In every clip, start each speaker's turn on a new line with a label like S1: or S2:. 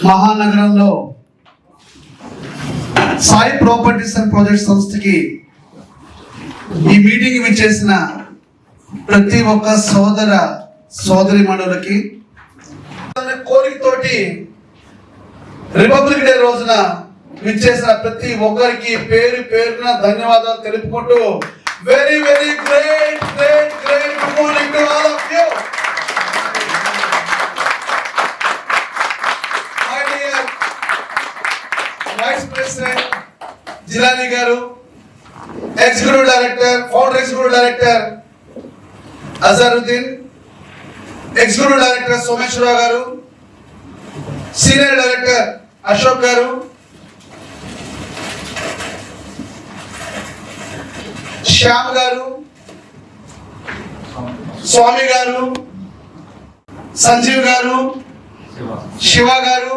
S1: మహానగరంలో Sai properties and project సంస్థకి ఈ మీటింగ్ విచ్చేసిన ప్రతి ఒక్క సోదర సోదరి మనులకి కోరికతోటి రిపబ్లిక్ డే రోజున విచ్చేసిన ప్రతి ఒక్కరికి పేరు పేరున ధన్యవాదాలు తెలుపుకుంటూ very very great great great good morning to all of you. My dear vice president Jilani గారు, executive director, founder executive director Azharuddin, executive director Someswararao గారు, సీనియర్ డైరెక్టర్ అశోక్ గారు, శ్యామ్ గారు, స్వామి గారు, సంజీవ్ గారు, శివ గారు,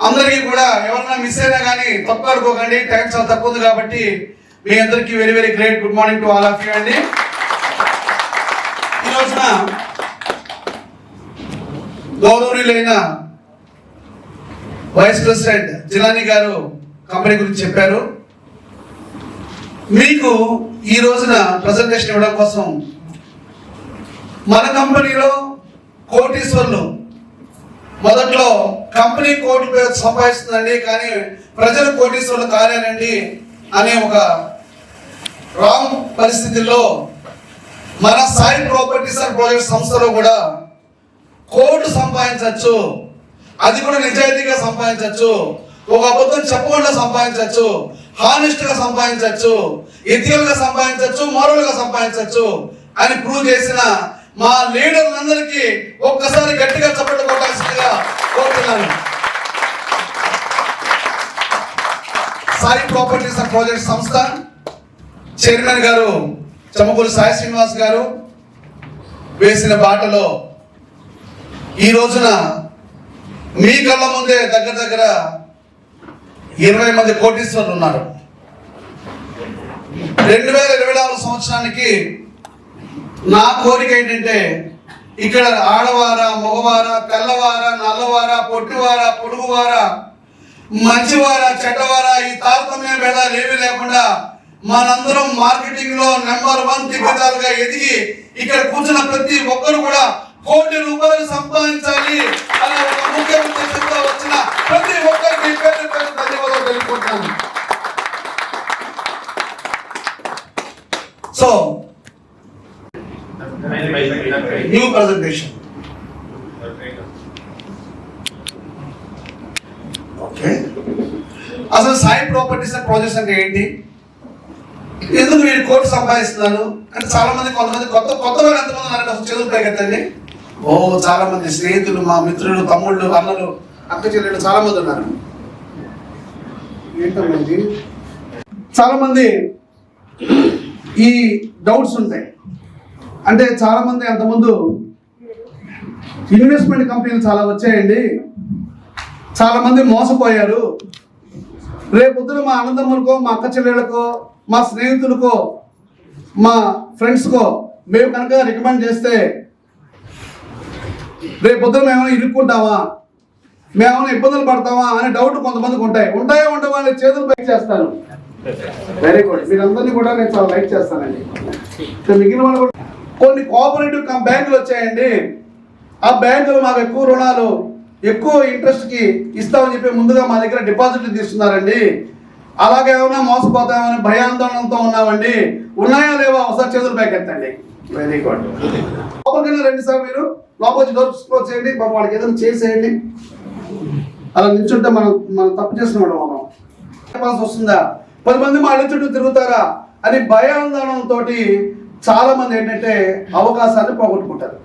S1: అందరికీ కూడా ఎవరన్నా మిస్ అయినా కానీ తప్పు అనుకోకండి, టైం చాలా తక్కువ ఉంది కాబట్టి మీ అందరికీ very very great good morning to all of you అండి. ఈ రోజున గౌరవనీయులైన వైస్ ప్రెసిడెంట్ జిలానీ గారు కంపెనీ గురించి చెప్పారు. మీకు ఈ రోజున ప్రజెంటేషన్ ఇవ్వడం కోసం మన కంపెనీలో కోటీశ్వర్లు మొదట్లో కంపెనీ కోటి పేరు సంపాదిస్తుందండి కానీ ప్రజలు కోటీశ్వర్లు కాలేనండి అనే ఒక రాంగ్ పరిస్థితుల్లో మన సాయి ప్రాపర్టీస్ అండ్ ప్రాజెక్ట్ సంస్థలో కూడా కోటి సంపాదించవచ్చు, అది కూడా నిజాయితీగా సంపాదించవచ్చు, ఒక అబద్ధం చెప్పకుండా సంపాదించవచ్చు, హానెస్ట్ గా సంపాదించవచ్చు, ఎథికల్ గా సంపాదించవచ్చు, మోరల్ గా సంపాదించవచ్చు అని ప్రూవ్ చేసిన మా లీడర్లందరికీ ఒక్కసారి గట్టిగా చప్పట్లు కొట్టాల్సిందిగా కోరుతున్నాను. సాయి ప్రాపర్టీస్ అండ్ ప్రాజెక్ట్ సంస్థ చైర్మన్ గారు చమకూరు సాయి శ్రీనివాస్ గారు వేసిన బాటలో ఈ రోజున మీ కళ్ళ ముందే దగ్గర దగ్గర 20 మంది కోటీశ్వరులు ఉన్నారు. 2024 సంవత్సరానికి నా కోరిక ఏంటంటే ఇక్కడ ఆడవారా, మగవారా, తెల్లవారా, నల్లవారా, పొట్టివారా, పొడుగువారా, మంచివారా, చెడ్డవారా ఈ తారతమ్య భేదాలు ఏమీ లేకుండా మనందరం మార్కెటింగ్ లో నెంబర్ 1 దిగ్గజాలుగా ఎదిగి ఇక్కడ కూర్చున్న ప్రతి ఒక్కరు కూడా కోటి రూపాయలు సంపాదించాలి అనే ఒక ముఖ్య ఉద్దేశంతో వచ్చిన ప్రతి ఒక్కరికి పేరు పేరు ధన్యవాదాలు తెలుపుకుంటున్నాను. So new presentation okay. అసలు సాయి ప్రాపర్టీస్ అండ్ ప్రాజెక్ట్స్ అంటే ఏంటి, ఎందుకు మీరు కోటి సంపాదిస్తున్నారు అంటే చాలా మంది కొంతమంది కొత్త వాళ్ళు ఎంతమంది ఉన్నారంటే అసలు చదువుతాయి కదండి. ఓ చాలా మంది స్నేహితులు, మా మిత్రులు, తమ్ముళ్ళు, అన్నలు, అక్క చెల్లెళ్ళు చాలా మంది ఉన్నారు. ఏంటండి చాలా మంది ఈ డౌట్స్ ఉంటాయి. అంటే చాలా మంది అంతకుముందు ఇన్వెస్ట్మెంట్ కంపెనీలు చాలా వచ్చాయండి, చాలా మంది మోసపోయారు, రేపొద్దున మా అన్నదమ్ములకో, మా అక్క చెల్లెళ్ళకో, మా స్నేహితులకో, మా ఫ్రెండ్స్కో మేము కనుక రికమెండ్ చేస్తే రేపొద్దున మేమైనా ఇరుక్కుంటామా, మేమైనా ఇబ్బందులు పడతామా అనే డౌట్ కొంతమందికి ఉంటాయో ఉండవా అని చేతులు పైకి చేస్తాను. వెరీ గుడ్, మీరందరినీ కూడా నేను చాలా లైక్ చేస్తానండి. మిగిలిన వాళ్ళు కూడా కొన్ని కోఆపరేటివ్ బ్యాంకులు వచ్చాయండి, ఆ బ్యాంకులు మాకు ఎక్కువ రుణాలు, ఎక్కువ ఇంట్రెస్ట్కి ఇస్తామని చెప్పి ముందుగా మా దగ్గర డిపాజిట్లు తీస్తున్నారండి. అలాగే ఏమైనా మోసపోతామని భయాందోళనతో ఉన్నామండి. ఉన్నాయా లేవా ఒకసారి చేతులు పైకి ఎత్తండి. Very good. లోపలికైనా రండి సార్, మీరు లోపలికి డోర్ క్లోజ్ చేయండి, పాపం వాళ్ళకి ఏదైనా చేసేయండి. అలా నిల్చుంటే మనం తప్పు చేస్తున్నాడు, మనం చెప్పాల్సి వస్తుందా, 10 మంది మా ఇళ్ళ చుట్టూ తిరుగుతారా అని భయాందోళనతో చాలా మంది ఏంటంటే అవకాశాన్ని పోగొట్టుకుంటారు.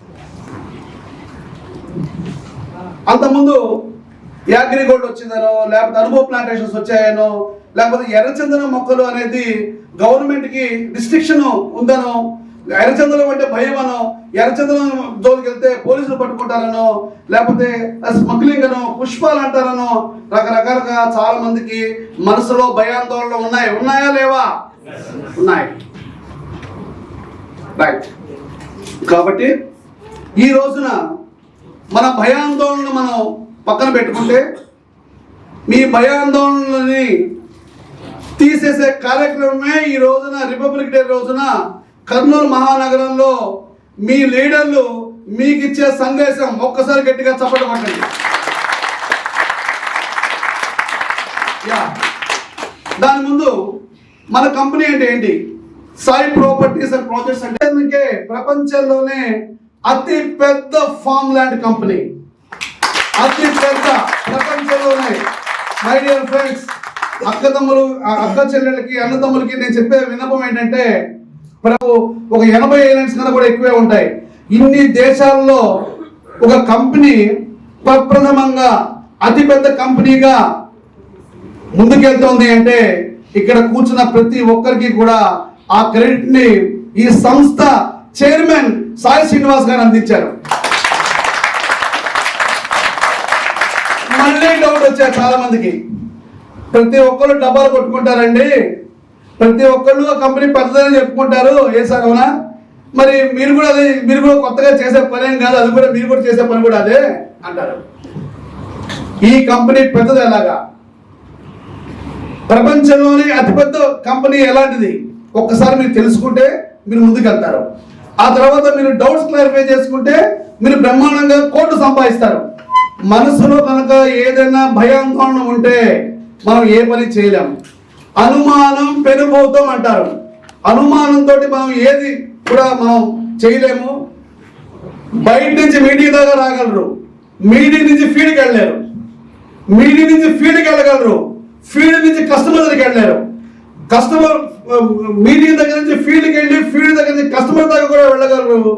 S1: అంతకుముందు యాగ్రిగోల్డ్ వచ్చిందనో, లేకపోతే అనుభవ ప్లాంటేషన్స్ వచ్చాయనో, లేకపోతే ఎర్రచందనం మొక్కలు అనేది గవర్నమెంట్కి రిస్ట్రిక్షన్ ఉందనో, ఎర్రచందనం అంటే భయం అనో, ఎర్రచందనం జోలికి వెళ్తే పోలీసులు పట్టుకుంటారనో, లేకపోతే స్మగ్లింగ్ అనో, పుష్పాలు అంటారనో, రకరకాలుగా చాలా మందికి మనసులో భయాందోళనలు ఉన్నాయా లేవా? ఉన్నాయి. రైట్. కాబట్టి ఈ రోజున మన భయాందోళన మనం పక్కన పెట్టుకుంటే మీ భయాందోళనని తీసేసే కార్యక్రమమే ఈ రోజున రిపబ్లిక్ డే రోజున కర్నూలు మహానగరంలో మీ లీడర్లు మీకు ఇచ్చే సందేశం. ఒక్కసారి గట్టిగా చప్పట్లు కొట్టండి. దాని ముందు మన కంపెనీ అంటే ఏంటి? సాయి ప్రాపర్టీస్ అండ్ ప్రాజెక్ట్స్ అంటే ప్రపంచంలోనే అతి పెద్ద ఫార్మ్ ల్యాండ్ కంపెనీ, అతి పెద్ద ప్రపంచంలోనే. మై డియర్ ఫ్రెండ్స్, అక్క చెల్లెళ్ళకి, అన్నదమ్ములకి నేను చెప్పే విన్నపం ఏంటంటే, ఒక 80 ఐలాండ్స్ కన్నా కూడా ఎక్కువే ఉంటాయి. ఇన్ని దేశాల్లో ఒక కంపెనీ ప్రప్రథమంగా అతిపెద్ద కంపెనీగా ముందుకెళ్తోంది అంటే ఇక్కడ కూర్చున్న ప్రతి ఒక్కరికి కూడా ఆ క్రెడిట్ ని ఈ సంస్థ చైర్మన్ సాయి శ్రీనివాస్ గారు అందించారు. మళ్ళీ డౌట్ వచ్చారు చాలా మందికి. ప్రతి ఒక్కరు డబ్బాలు కొట్టుకుంటారండి, ప్రతి ఒక్కళ్ళు ఆ కంపెనీ పెద్దదని చెప్పుకుంటారు. ఏ సార్ అవునా? మరి మీరు కూడా కొత్తగా చేసే పని ఏం కాదు, అది కూడా మీరు కూడా చేసే పని కూడా అదే అంటారు. ఈ కంపెనీ పెద్దది ఎలాగా? ప్రపంచంలోనే అతిపెద్ద కంపెనీ ఎలాంటిది ఒక్కసారి మీరు తెలుసుకుంటే మీరు ముందుకెళ్తారు. ఆ తర్వాత మీరు డౌట్స్ క్లారిఫై చేసుకుంటే మీరు బ్రహ్మాండంగా కోట్లు సంపాదిస్తారు. మనసులో కనుక ఏదైనా భయాందోళన ఉంటే మనం ఏ పని చేయలేము. అనుమానం పెనుభూతం అంటారు. అనుమానంతో మనం ఏది కూడా మనం చేయలేము. బయట నుంచి మీడియా దాకా రాగలరు, మీడియా నుంచి ఫీల్డ్కి వెళ్ళలేరు, మీడియా నుంచి ఫీల్డ్కి వెళ్ళగలరు, ఫీల్డ్ నుంచి కస్టమర్ దగ్గరికి వెళ్ళారు, కస్టమర్ మీడియా దగ్గర నుంచి ఫీల్డ్కి వెళ్ళి ఫీల్డ్ దగ్గర నుంచి కస్టమర్ దాకా కూడా వెళ్ళగలరు.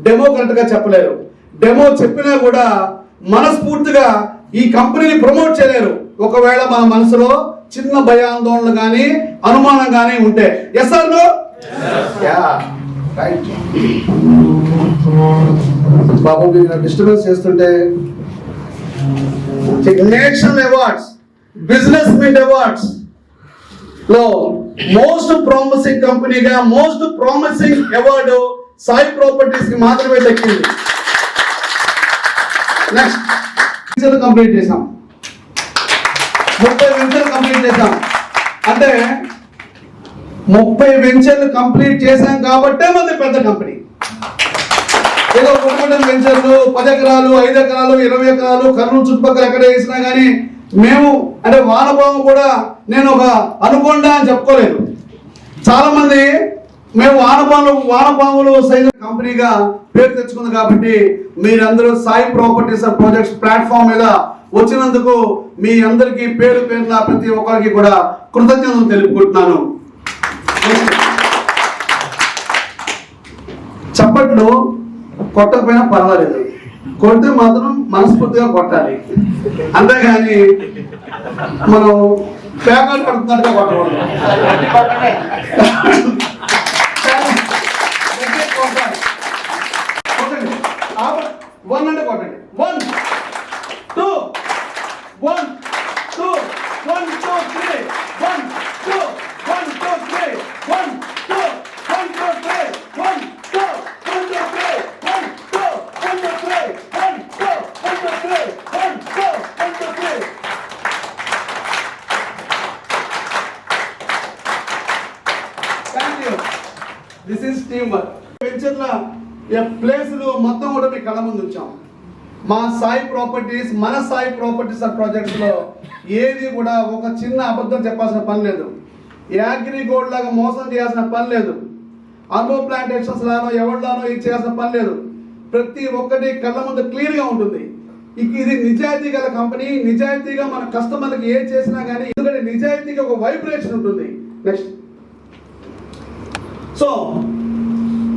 S1: డెమో కరెక్ట్గా చెప్పలేరు. డెమో చెప్పినా కూడా మనస్ఫూర్తిగా ఈ కంపెనీని ప్రమోట్ చేయలేరు. ఒకవేళ మన మనసులో చిన్న భయాందోళన కానీ అనుమానం కానీ ఉంటే. Yes sir no? బాబు మీరు డిస్టర్బెన్స్ చేస్తుంటే national awards, business meet awards లో మోస్ట్ ప్రామిసింగ్ కంపెనీగా most promising award Sai properties కి మాత్రమే దక్కింది. నెక్స్ట్ కంప్లీట్ చేసాం, 30 వెంచర్లు కంప్లీట్ చేసాం. అంటే 30 వెంచర్లు కంప్లీట్ చేశాం కాబట్టే మంది పెద్ద కంపెనీ. ఏదో ఒకటి వెంచర్లు 10 ఎకరాలు, 5 ఎకరాలు, 20 ఎకరాలు కర్నూలు చుట్టుపక్కల ఎక్కడ వేసినా కానీ మేము అంటే వానపాము కూడా నేను ఒక అనుకొండ అని చెప్పుకోలేదు. చాలా మంది మేము వానపాములు సైజు కంపెనీగా పేరు తెచ్చుకుంది. కాబట్టి మీరందరూ Sai properties and projects platform మీద వచ్చినందుకు మీ అందరికీ పేరు పేరున ప్రతి ఒక్కరికి కూడా కృతజ్ఞతలు తెలుపుకుంటున్నాను. చప్పట్లు కొట్టకపోయినా పర్వాలేదు, కొడితే మాత్రం మనస్ఫూర్తిగా కొట్టాలి. అంతేగాని మనం పేకాలు పడుతున్నట్టుగా కొట్టకూడదు. వన్ అంటే కొట్టండి. 1 2 1 2 1 2 3 1 2 1 2 3 1 2 1 2 3 1 2 1 2 3 1 2 1 2 3 1 2 1 2 3 1 2 1 2 3. Thank you. This is teamwork. వెంచర్ల ప్లేస్లు మొత్తం కూడా మీ కళ్ళ ముందు ఉంచాం. మా సాయి ప్రాపర్టీస్, మన సాయి ప్రాపర్టీస్ అండ్ ప్రాజెక్ట్స్ లో ఏది కూడా ఒక చిన్న అబద్ధం చెప్పాల్సిన పని లేదు. యాగ్రి గోల్డ్ లాగా మోసం చేయాల్సిన పని లేదు. అర్బో ప్లాంటేషన్స్ లానో ఎవరిలానో ఇది చేయాల్సిన పని లేదు. ప్రతి ఒక్కటి కళ్ళ ముందు క్లియర్ గా ఉంటుంది. ఇది నిజాయితీ గల కంపెనీ. నిజాయితీగా మన కస్టమర్కి ఏ చేసినా కానీ ఎందుకంటే నిజాయితీగా ఒక వైబ్రేషన్ ఉంటుంది. నెక్స్ట్, సో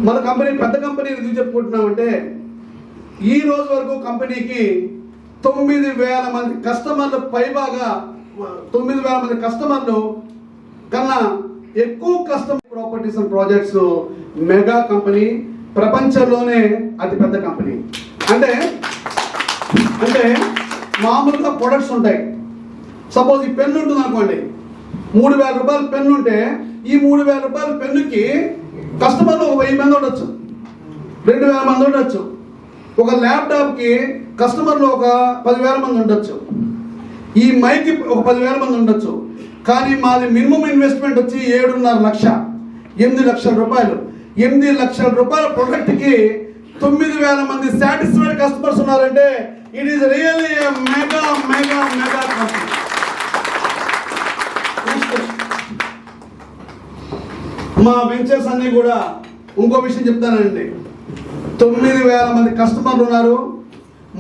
S1: మన కంపెనీ పెద్ద కంపెనీ ఎందుకు చెప్పుకుంటున్నామంటే ఈ రోజు వరకు కంపెనీకి 9,000 మంది కస్టమర్లు పైబాగా 9,000 మంది కస్టమర్లు కన్నా ఎక్కువ customer properties and projects mega company, ప్రపంచంలోనే అతిపెద్ద కంపెనీ. అంటే మామూలుగా ప్రొడక్ట్స్ ఉంటాయి. సపోజ్ ఈ పెన్ను ఉంటుంది అనుకోండి, 3,000 రూపాయల పెన్ను ఉంటే ఈ 3,000 రూపాయల పెన్నుకి కస్టమర్లు 1,000 మంది ఉండొచ్చు, 2,000 మంది ఉండొచ్చు. ఒక ల్యాప్టాప్కి కస్టమర్లు ఒక 10,000 మంది ఉండొచ్చు. ఈ మైకి ఒక 10,000 మంది ఉండొచ్చు, కానీ మాది మినిమం ఇన్వెస్ట్మెంట్ వచ్చి 7.5 లక్ష, 8 లక్షల రూపాయలు. 8 లక్షల రూపాయల ప్రొడక్ట్కి 9,000 మంది సాటిస్ఫైడ్ కస్టమర్స్ ఉన్నారంటే it is really mega mega mega company. మా వెంచర్స్ అన్నీ కూడా ఇంకో విషయం చెప్తానండి. 9,000 మంది కస్టమర్లు ఉన్నారు.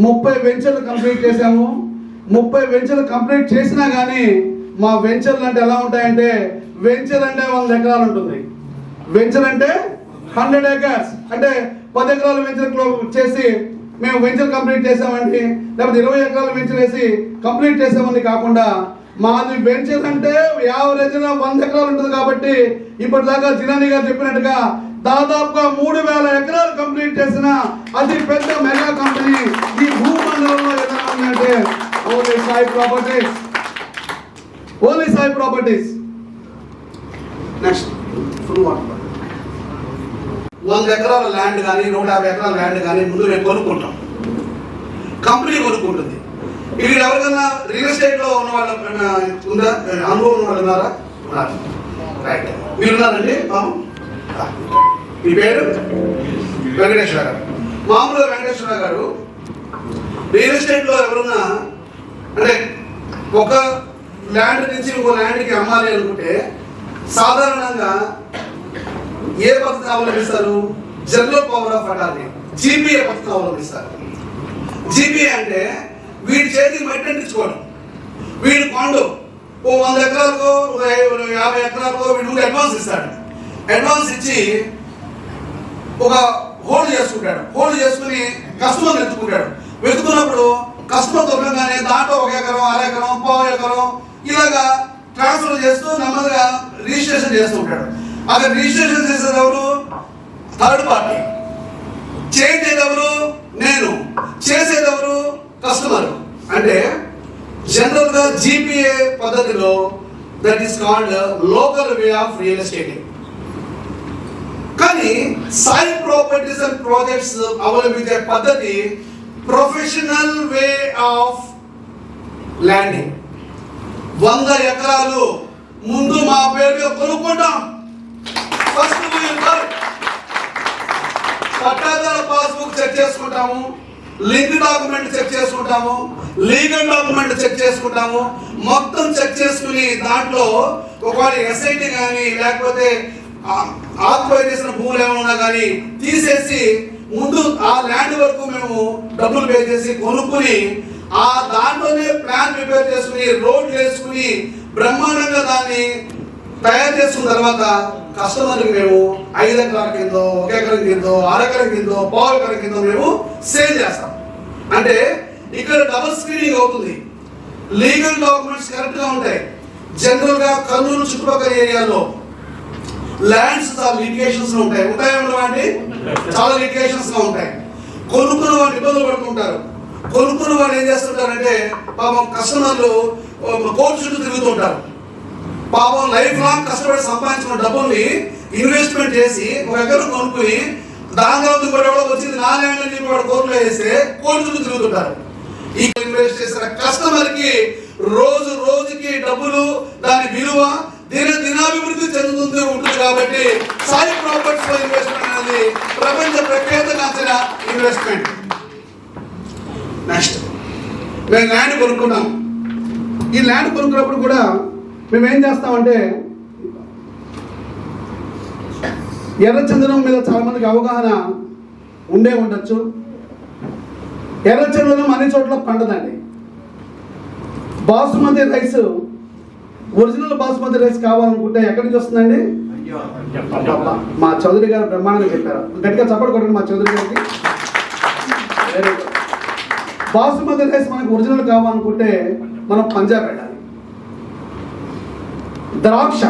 S1: 30 వెంచర్లు కంప్లీట్ చేశాము. 30 వెంచర్లు కంప్లీట్ చేసినా కానీ మా వెంచర్లు అంటే ఎలా ఉంటాయంటే, వెంచర్ అంటే 100 ఎకరాలు ఉంటుంది. వెంచర్ అంటే 100 acres, అంటే 10 ఎకరాల వెంచర్ చేసి మేము వెంచర్ కంప్లీట్ చేసామండి, లేకపోతే 20 ఎకరాల వెంచర్ వేసి కంప్లీట్ చేసామని కాకుండా మాది వెంచర్ అంటే యావరేజ్గా 100 ఎకరాలు ఉంటుంది. కాబట్టి ఇప్పటిదాకా జినాని గారు చెప్పినట్టుగా దాదాపుగా 3,000 ఎకరాలు కంప్లీట్ చేసిన అతి పెద్ద మెగా కంపెనీ ఈ భూమండలంలో ఏదైనా ఉందంటే only Sai properties. Only Sai properties. Next 100 ఎకరాల ల్యాండ్ కానీ 150 ఎకరాల ల్యాండ్ కానీ ముందు మేము కొనుక్కుంటాం, కంపెనీ కొనుక్కుంటుంది. ఇక్కడ ఎవరికైనా రియల్ ఎస్టేట్ లో ఉన్న వాళ్ళ ఉందా, అనుభవం ఉన్న వాళ్ళు ఉన్నారా? రైట్, మీరు ఉన్నారండి. మీ పేరు వెంకటేశ్వర గారు. మామూలుగా వెంకటేశ్వర గారు రియల్ ఎస్టేట్ లో ఎవరున్నా అంటే ఒక ల్యాండ్ నుంచి ఇంకో ల్యాండ్కి అమ్మాలి అనుకుంటే సాధారణంగా ఏ పద్ధతి అవలంబిస్తారు? General power of attorney, GPA పద్ధతి అవలంబిస్తారు. జీపీఏ అంటే వీడి చేతికి మట్టి అంటించుకోవడం. వీడు కొండు ఓ 100 ఎకరాలకు 50 ఎకరాలకు వీడు ముందు అడ్వాన్స్ ఇస్తాడు. అడ్వాన్స్ ఇచ్చి ఒక హోల్డ్ చేసుకుంటాడు. హోల్డ్ చేసుకుని కస్టమర్ వెతుకుంటాడు. వెతుకున్నప్పుడు కస్టమర్ దొరకగానే దాంట్లో 1 ఎకరం, 1/2 ఎకరం, 1/4 ఎకరం ఇలాగా ట్రాన్స్ఫర్ చేస్తూ నెమ్మదిగా రిజిస్ట్రేషన్ చేస్తూ ఉంటాడు. అక్కడ రిజిస్ట్రేషన్ చేసేది ఎవరు? Third party. చేంజ్ ఎవరు? నేను. చేసేది ఎవరు? కస్టమర్. అంటే జనరల్ గా జీపీఏ పద్ధతిలో that is called local way of real estate. కానీ సాయి ప్రాపర్టీస్ అండ్ ప్రాజెక్ట్స్ అవలంబించే పద్ధతి ప్రొఫెషనల్ వే ఆఫ్ ల్యాండింగ్. 100 ఎకరాలు ముందు మా పేరుగా కొనుక్కుంటాం. ఫస్ట్ పట్టాదార పాస్బుక్ చెక్ చేసుకుంటాము, లింక్ డాక్యుమెంట్ చెక్ చేసుకుంటాము, లీగల్ డాక్యుమెంట్ చెక్ చేసుకుంటాము. మొత్తం చెక్ చేసుకుని దాంట్లో ఒకవేళ ఎస్ఐటి కానీ లేకపోతే ఆక్యుపై చేసిన భూములు ఏమైనా ఉన్నా కానీ తీసేసి ముందు ఆ ల్యాండ్ వరకు మేము డబ్బులు పే చేసి కొనుక్కుని ఆ దాంట్లోనే ప్లాన్ ప్రిపేర్ చేసుకుని రోడ్లు వేసుకుని బ్రహ్మాండంగా దాన్ని తయారు చేసుకున్న తర్వాత కస్టమర్కి మేము 5 ఎకరాల కిందో, 1 ఎకరం కిందో, 6 ఎకరం కిందో, 1/4 ఎకరం కిందో మేము సేల్ చేస్తాం. అంటే ఇక్కడ డబుల్ స్క్రీనింగ్ అవుతుంది. లీగల్ డాక్యుమెంట్స్ కరెక్ట్ గా ఉంటాయి. జనరల్ గా కర్నూలు చుట్టుపక్కల ఏరియాలో ల్యాండ్స్ చాలా లిటిగేషన్స్ ఉంటాయి. ఉంటాయండి, చాలా లిటిగేషన్స్ గా ఉంటాయి. కొనుక్కున్న వాళ్ళు ఇబ్బందులు పడుతుంటారు. కొనుక్కున్న వాళ్ళు ఏం చేస్తుంటారంటే పాపం కస్టమర్లు కోర్టు చుట్టూ తిరుగుతుంటారు. పాపం లైఫ్ లాంగ్ కష్టపడి సంపాదించుకున్న డబ్బుల్ని ఇన్వెస్ట్మెంట్ చేసి 1 ఎకరం కొనుక్కుని దాని తర్వాత వచ్చింది నా ల్యాండ్ అని చెప్పి వాడు కోర్టులో వేస్తే కోర్టు చుట్టూ తిరుగుతుంటారు. ఈ ఇన్వెస్ట్ చేసిన కస్టమర్ కి రోజు రోజుకి డబ్బులు దాని విలువ దినాభివృద్ధి చెందుతుంది ఉంటుంది. కాబట్టి సాయి ప్రాపర్టీస్ లో ఇన్వెస్ట్మెంట్ అనేది ప్రపంచ ప్రఖ్యాతగాంచిన ఇన్వెస్ట్మెంట్. నెక్స్ట్ మేము ల్యాండ్ కొనుక్కున్నాం. ఈ ల్యాండ్ కొనుక్కున్నప్పుడు కూడా మేము ఏం చేస్తామంటే ఎర్రచందనం మీద చాలా మందికి అవగాహన ఉండే ఉండొచ్చు. ఎర్రచందనం అన్ని చోట్ల పండదండి. Basmati rice, original basmati rice కావాలనుకుంటే ఎక్కడి నుంచి వస్తుందండి? మా చౌదరి గారు బ్రహ్మాండంగా చెప్పారు. గట్టిగా చప్పట్లు కొట్టండి మా చౌదరి గారికి. బాసుమతి రైస్ మనకు ఒరిజినల్ కావాలనుకుంటే మనం పంజాబ్ వెళ్ళాలి. ద్రాక్ష,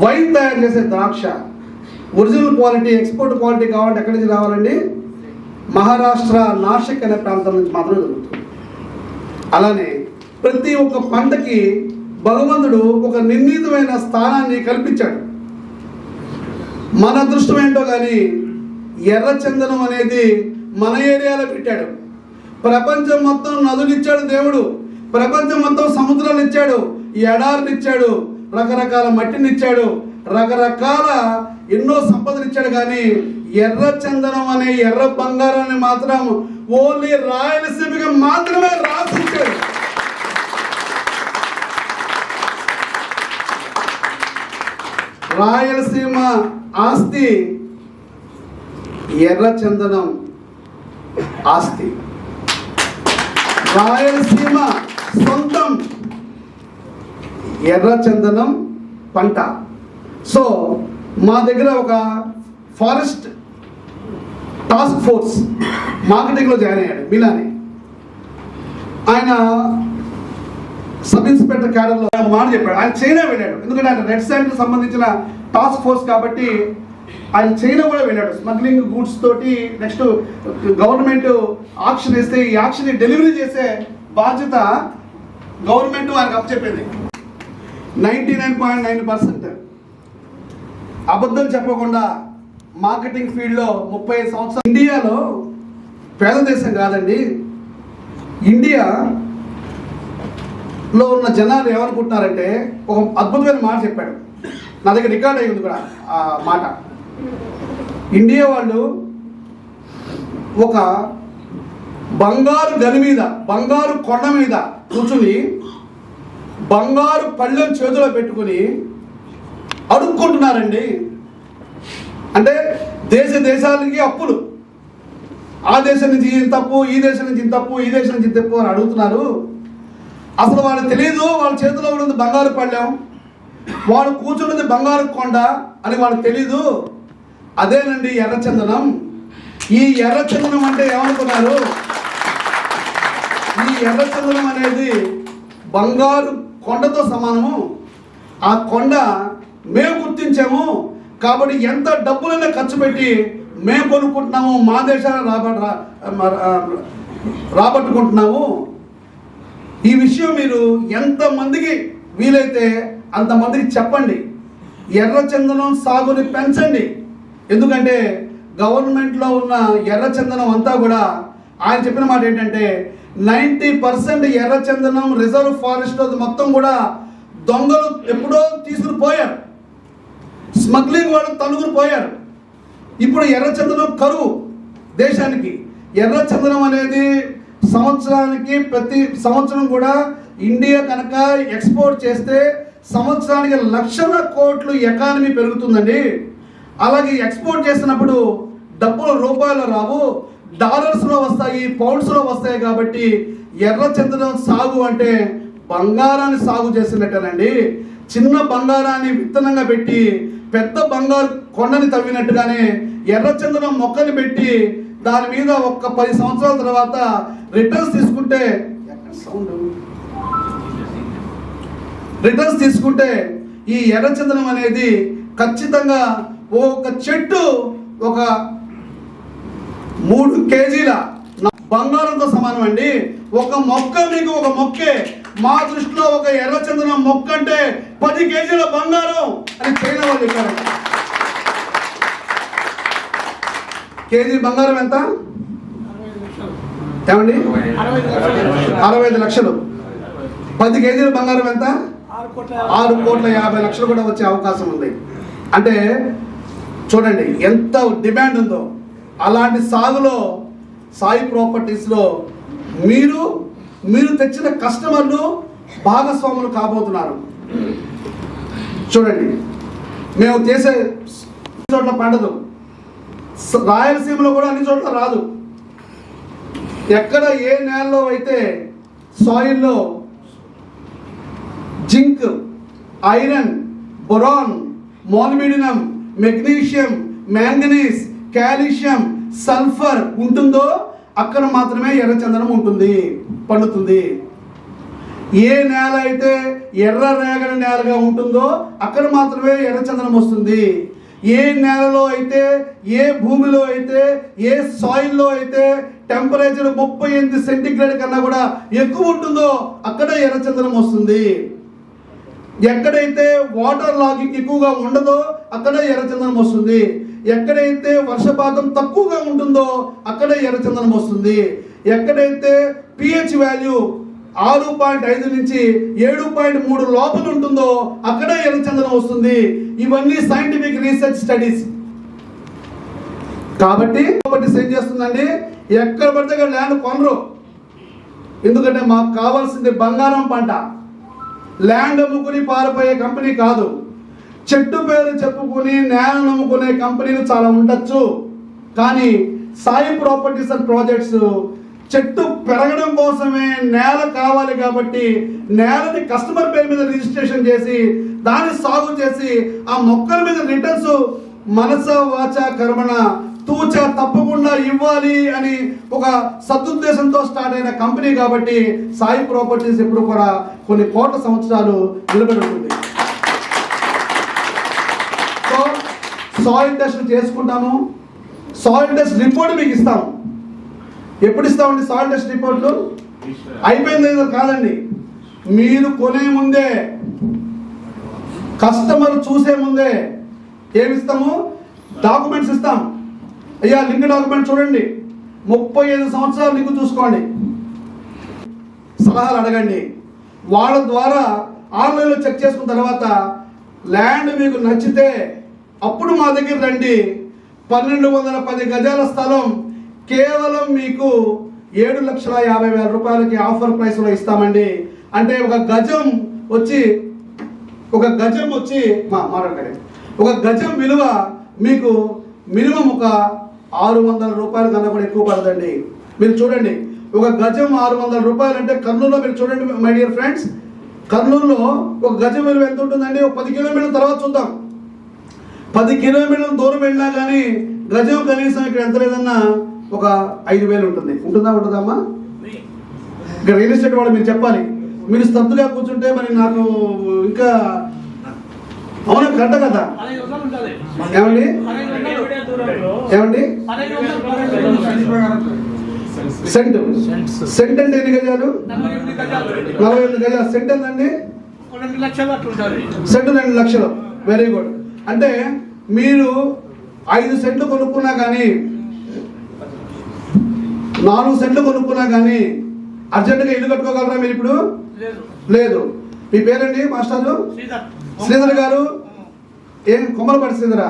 S1: వైన్ తయారు చేసే ద్రాక్ష ఒరిజినల్ క్వాలిటీ, ఎక్స్పోర్ట్ క్వాలిటీ కావాలంటే ఎక్కడి నుంచి రావాలండి? మహారాష్ట్ర, నాసిక్ అనే ప్రాంతం నుంచి మాత్రమే దొరుకుతుంది. అలానే ప్రతి ఒక్క పంటకి భగవంతుడు ఒక నిర్ణీతమైన స్థానాన్ని కల్పించాడు. మన అదృష్టం ఏంటో కానీ ఎర్రచందనం అనేది మన ఏరియాలో పెట్టాడు. ప్రపంచం మొత్తం నదులు ఇచ్చాడు దేవుడు, ప్రపంచం మొత్తం సముద్రాలు ఇచ్చాడు, ఈ ఎడారిని ఇచ్చాడు, రకరకాల మట్టిని ఇచ్చాడు, రకరకాల ఎన్నో సంపదలు ఇచ్చాడు. కానీ ఎర్ర చందనం అనే ఎర్ర బంగారాన్ని మాత్రం ఓన్లీ రాయలసీమకి మాత్రమే రాసిచ్చాడు. రాయలసీమ ఆస్తి ఎర్ర చందనం ఆస్తి, రాయలసీమ సొంతం ఎర్ర చందనం పంట. సో మా దగ్గర ఒక ఫారెస్ట్ టాస్క్ ఫోర్స్ మార్కెటింగ్లో జాయిన్ అయ్యాడు మిలాని. ఆయన సబ్ ఇన్స్పెక్టర్ క్యాడర్లో ఒక మాట చెప్పాడు. ఆయన చైనా వెళ్ళాడు, ఎందుకంటే ఆయన రెడ్ శాండ్కి సంబంధించిన టాస్క్ ఫోర్స్ కాబట్టి ఆయన చైనా కూడా వెళ్ళాడు స్మగ్లింగ్ గూడ్స్ తోటి. నెక్స్ట్ గవర్నమెంట్ ఆక్షన్ వేస్తే ఈ ఆక్షన్ని డెలివరీ చేసే బాధ్యత గవర్నమెంట్ ఆయనకు అప్పచెప్పింది. 99.9% అబద్ధం చెప్పకుండా మార్కెటింగ్ ఫీల్డ్లో 30 సంవత్సరాలు. ఇండియాలో పేద దేశం కాదండి. ఇండియాలో ఉన్న జనాలు ఏమనుకుంటున్నారంటే, ఒక అద్భుతమైన మాట చెప్పాడు, నా దగ్గర రికార్డ్ అయ్యింది కూడా ఆ మాట. ఇండియా వాళ్ళు ఒక బంగారు గని మీద, బంగారు కొండ మీద కూర్చుని బంగారు పళ్ళెం చేతిలో పెట్టుకుని అడుక్కుంటున్నారండి. అంటే దేశాలకి అప్పులు, ఆ దేశం నుంచి ఇంత తప్పు, ఈ దేశం నుంచి ఇంత తప్పు, ఈ దేశం నుంచి ఇంత తప్పు అని అడుగుతున్నారు. అసలు వాళ్ళకి తెలియదు వాళ్ళ చేతిలో ఉన్నది బంగారు పళ్ళెం, వాడు కూర్చున్నది బంగారు కొండ అని వాళ్ళకి తెలీదు. అదేనండి ఎర్రచందనం. ఈ ఎర్రచందనం అంటే ఏమనుకున్నారు? ఈ ఎర్రచందనం అనేది బంగారు కొండతో సమానము. ఆ కొండ మేము గుర్తించాము కాబట్టి ఎంత డబ్బులైనా ఖర్చు పెట్టి మేము కొనుక్కుంటున్నాము, మా దేశాన్ని రాబట్టుకుంటున్నాము. ఈ విషయం మీరు ఎంతమందికి వీలైతే అంతమందికి చెప్పండి. ఎర్రచందనం సాగుని పెంచండి. ఎందుకంటే గవర్నమెంట్లో ఉన్న ఎర్రచందనం అంతా కూడా ఆయన చెప్పిన మాట ఏంటంటే 90% ఎర్రచందనం రిజర్వ్ ఫారెస్ట్ మొత్తం కూడా దొంగలు ఎప్పుడో తీసుకుని పోయారు, స్మగ్లింగ్ వాళ్ళు తనుగురు పోయారు. ఇప్పుడు ఎర్రచందనం కరువు దేశానికి. ఎర్రచందనం అనేది సంవత్సరానికి ప్రతి సంవత్సరం కూడా ఇండియా కనుక ఎక్స్పోర్ట్ చేస్తే సంవత్సరానికి లక్షల కోట్లు ఎకానమీ పెరుగుతుందండి. అలాగే ఎక్స్పోర్ట్ చేసినప్పుడు డబ్బులు రూపాయలు రావు, డాలర్స్లో వస్తాయి, పౌండ్స్లో వస్తాయి. కాబట్టి ఎర్రచందనం సాగు అంటే బంగారాన్ని సాగు చేసినట్టేనండి. చిన్న బంగారాన్ని విత్తనంగా పెట్టి పెద్ద బంగారు కొండని తవ్వినట్టుగానే ఎర్రచందనం మొక్కని పెట్టి దాని మీద ఒక 10 సంవత్సరాల తర్వాత రిటర్న్స్ తీసుకుంటే ఈ ఎర్రచందనం అనేది ఖచ్చితంగా ఒక చెట్టు ఒక 3 కేజీల బంగారంతో సమానం అండి. ఒక మొక్క మీకు ఒక మొక్కే. మా దృష్టిలో ఒక ఎర్రచందనం మొక్క అంటే 10 కేజీల బంగారం అని చైనా వాళ్ళు చెప్పారు. కేజీ బంగారం ఎంత ఏమండి? 65 లక్షలు. 10 కేజీల బంగారం ఎంత? 6,50,00,000 కూడా వచ్చే అవకాశం ఉంది. అంటే చూడండి ఎంత డిమాండ్ ఉందో. అలాంటి సాగులో సాయి ప్రాపర్టీస్లో మీరు తెచ్చిన కస్టమర్లు భాగస్వాములు కాబోతున్నారు. చూడండి మేము చేసే చోట్ల పండదు, రాయలసీమలో కూడా అన్ని చోట్ల రాదు. ఎక్కడ ఏ నేలలో అయితే సాయిల్లో zinc, iron, boron, molybdenum, magnesium, manganese, calcium, sulphur ఉంటుందో అక్కడ మాత్రమే ఎర్రచందనం ఉంటుంది, పండుతుంది. ఏ నేల అయితే ఎర్ర రేగడి నేలగా ఉంటుందో అక్కడ మాత్రమే ఎర్రచందనం వస్తుంది. ఏ నేలలో అయితే, ఏ భూమిలో అయితే, ఏ సాయిల్లో అయితే టెంపరేచర్ 38 సెంటీగ్రేడ్ కన్నా కూడా ఎక్కువ ఉంటుందో అక్కడ ఎర్రచందనం వస్తుంది. ఎక్కడైతే వాటర్ లాగింగ్ ఎక్కువగా ఉండదో అక్కడ ఎర్రచందనం వస్తుంది. ఎక్కడైతే వర్షపాతం తక్కువగా ఉంటుందో అక్కడ ఎర్రచందనం వస్తుంది. ఎక్కడైతే pH వాల్యూ 6.5 నుంచి 7.3 లోపల ఉంటుందో అక్కడే ఎర్రచందనం వస్తుంది. ఇవన్నీ సైంటిఫిక్ రీసెర్చ్ స్టడీస్. కాబట్టి ఏం చేస్తుందండి, ఎక్కడ పడితే అక్కడ ల్యాండ్ కొనరు. ఎందుకంటే మాకు కావాల్సింది బంగారం పంట. ల్యాండ్ అమ్ముకుని పారిపోయే కంపెనీ కాదు. చెట్టు పేరు చెప్పుకుని నేలను నమ్ముకునే కంపెనీలు చాలా ఉండొచ్చు. కానీ సాయి ప్రాపర్టీస్ అండ్ ప్రాజెక్ట్స్ చెట్టు పెరగడం కోసమే నేల కావాలి కాబట్టి నేలని కస్టమర్ పేరు మీద రిజిస్ట్రేషన్ చేసి దాన్ని సాగు చేసి ఆ మొక్కల మీద రిటర్న్స్ మనస వాచ కర్మణ తూచా తప్పకుండా ఇవ్వాలి అని ఒక సదుద్దేశంతో స్టార్ట్ అయిన కంపెనీ కాబట్టి సాయి ప్రాపర్టీస్ ఎప్పుడు కూడా కొన్ని కోట్ల సంవత్సరాలు నిలబడి ఉంటుంది. సో సాయిల్ టెస్ట్ చేసుకుంటాము. సాయిల్ టెస్ట్ రిపోర్ట్ మీకు ఇస్తాము. ఎప్పుడు ఇస్తామండి సాయిల్ టెస్ట్ రిపోర్ట్లు? అయిపోయింది కాదండి, మీరు కొనే ముందే, కస్టమర్ చూసే ముందే ఏమిస్తాము? డాక్యుమెంట్స్ ఇస్తాం. అయ్యా లింక్ డాక్యుమెంట్ చూడండి, 35 సంవత్సరాలు లింక్ చూసుకోండి, సలహాలు అడగండి. వాళ్ళ ద్వారా ఆన్లైన్లో చెక్ చేసుకున్న తర్వాత ల్యాండ్ మీకు నచ్చితే అప్పుడు మా దగ్గర రండి. 1210 గజాల స్థలం కేవలం మీకు 7,50,000 రూపాయలకి ఆఫర్ ప్రైస్లో ఇస్తామండి. అంటే ఒక గజం వచ్చి ఒక గజం విలువ మీకు మినిమం ఒక 600 రూపాయల కన్నా కూడా ఎక్కువ పడదండి. మీరు చూడండి, ఒక గజం 600 రూపాయలు అంటే కర్నూలులో మీరు చూడండి మై డియర్ ఫ్రెండ్స్, కర్నూలులో ఒక గజం విలువ ఎంత ఉంటుందండి? ఒక 10 కిలోమీటర్ల తర్వాత చూద్దాం. 10 కిలోమీటర్ల దూరం వెళ్ళినా కానీ గజం కనీసం ఇక్కడ ఎంత లేదన్నా ఒక 5,000 ఉంటుంది. ఉంటుందమ్మా? ఇక్కడ రియల్ ఎస్టేట్ వాళ్ళు మీరు చెప్పాలి. మీరు స్తబ్దుగా కూర్చుంటే మరి నాకు ఇంకా అవునా కరెక్ట్ కదా? ఏమండి సెంట్ అంటే ఎన్ని గజాలు? 48 గజాలు. సెంట్ ఎంతండి? సెంట్ 2 లక్షలు. Very good. అంటే మీరు 5 సెంట్లు కొనుక్కున్నా కానీ 4 సెంట్లు కొనుక్కున్నా కానీ అర్జెంటుగా ఇల్లు కట్టుకోగలరా మీరు ఇప్పుడు? లేదు. మీ పేరండి మాస్టర్లు? శ్రీధర్ గారు. ఏం కొమ్మలపాటి శ్రీధరా?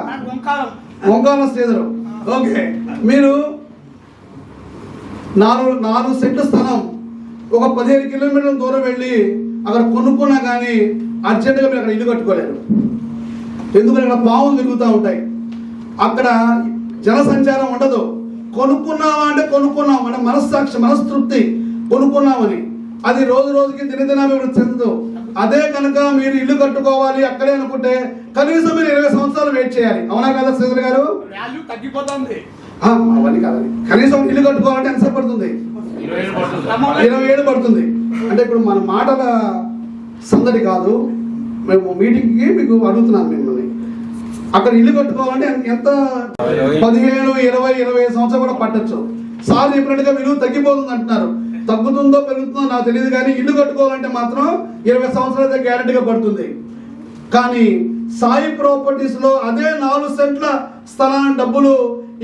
S1: ఓంకార శ్రీధరు. ఓకే. మీరు 4 సెంట్ల స్థలం ఒక 15 కిలోమీటర్ల దూరం వెళ్ళి అక్కడ కొనుక్కున్నా కానీ అర్జెంటుగా మీరు అక్కడ ఇల్లు కట్టుకోలేరు. ఎందుకంటే అక్కడ పాములు తిరుగుతూ ఉంటాయి, అక్కడ జనసంచారం ఉండదు. కొనుక్కున్నావా అంటే కొనుక్కున్నాం అంటే మనస్తృప్తి కొనుక్కున్నామని, అది రోజు రోజుకి దినదినాభివృద్ధి చెందదు. అదే కనుక మీరు ఇల్లు కట్టుకోవాలి అక్కడే అనుకుంటే కనీసం మీరు 20 సంవత్సరాలు వెయిట్ చేయాలి. అవునా కదా శ్రీధర్ గారు? అవన్నీ కాదండి, కనీసం ఇల్లు కట్టుకోవాలంటే ఎంత పడుతుంది? 27 పడుతుంది. అంటే ఇప్పుడు మన మాటల సందడి కాదు, మేము మీటింగ్కి మీకు అడుగుతున్నాను మిమ్మల్ని. అక్కడ ఇల్లు కట్టుకోవాలంటే ఎంత? 15, 20, 25 సంవత్సరాలు కూడా పట్టచ్చు. సార్ చెప్పినట్టుగా విలువ తగ్గిపోతుంది అంటున్నారు. తగ్గుతుందో పెరుగుతుందో నాకు తెలియదు, కానీ ఇల్లు కట్టుకోవాలంటే మాత్రం 20 సంవత్సరాలు గ్యారెంటీగా పడుతుంది. కానీ సాయి ప్రాపర్టీస్లో అదే 4 సెంట్ల స్థలాన్ని డబ్బులు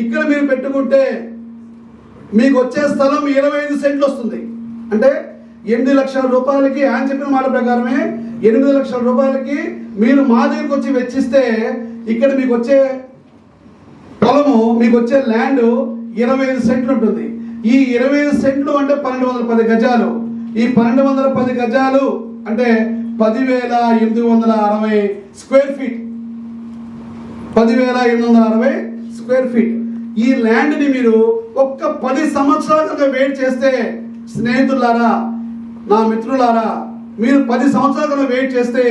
S1: ఇక్కడ మీరు పెట్టుకుంటే మీకు వచ్చే స్థలం 25 సెంట్లు వస్తుంది. అంటే 8 లక్షల రూపాయలకి, ఆయన చెప్పిన మాట ప్రకారమే 8 లక్షల రూపాయలకి మీరు మా దగ్గరికి వచ్చి వెచ్చిస్తే ఇక్కడ మీకు వచ్చే పొలము, మీకు వచ్చే ల్యాండ్ 25 సెంట్లు ఉంటుంది. ఈ 25 సెంట్లు అంటే 1210 గజాలు. ఈ 1210 గజాలు అంటే 10,860 స్క్వేర్ ఫీట్. 10,860 square feet. ఈ ల్యాండ్ని మీరు ఒక్క 10 సంవత్సరాలుగా వెయిట్ చేస్తే, స్నేహితులారా, నా మిత్రులారా, మీరు 10 సంవత్సరాలుగా వెయిట్ చేస్తే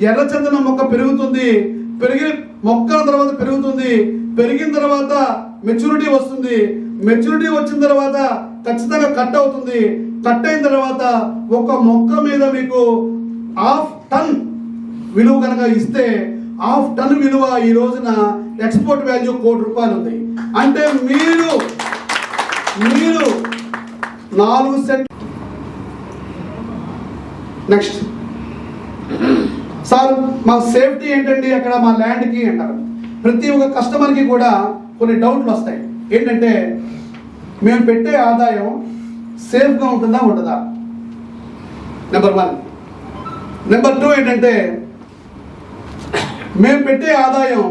S1: ఎర్రచందనం మొక్క పెరుగుతుంది. మొక్కల తర్వాత పెరుగుతుంది. పెరిగిన తర్వాత మెచ్యూరిటీ వస్తుంది. మెచ్యూరిటీ వచ్చిన తర్వాత ఖచ్చితంగా కట్ అవుతుంది. కట్ అయిన తర్వాత ఒక మొక్క మీద మీకు 1/2 టన్ విలువ కనుక ఇస్తే 1/2 టన్ విలువ ఈ రోజున ఎక్స్పోర్ట్ వాల్యూ 1 కోటి రూపాయలు ఉంది. అంటే మీరు 4 సెంట్. నెక్స్ట్ సార్ మా సేఫ్టీ ఏంటండి అక్కడ మా ల్యాండ్కి అంటారు. ప్రతి ఒక్క కస్టమర్కి కూడా కొన్ని డౌట్లు వస్తాయి. ఏంటంటే మేము పెట్టే ఆదాయం సేఫ్గా ఉంటుందా ఉండదా? నెంబర్ 1. నెంబర్ 2 ఏంటంటే మేము పెట్టే ఆదాయం,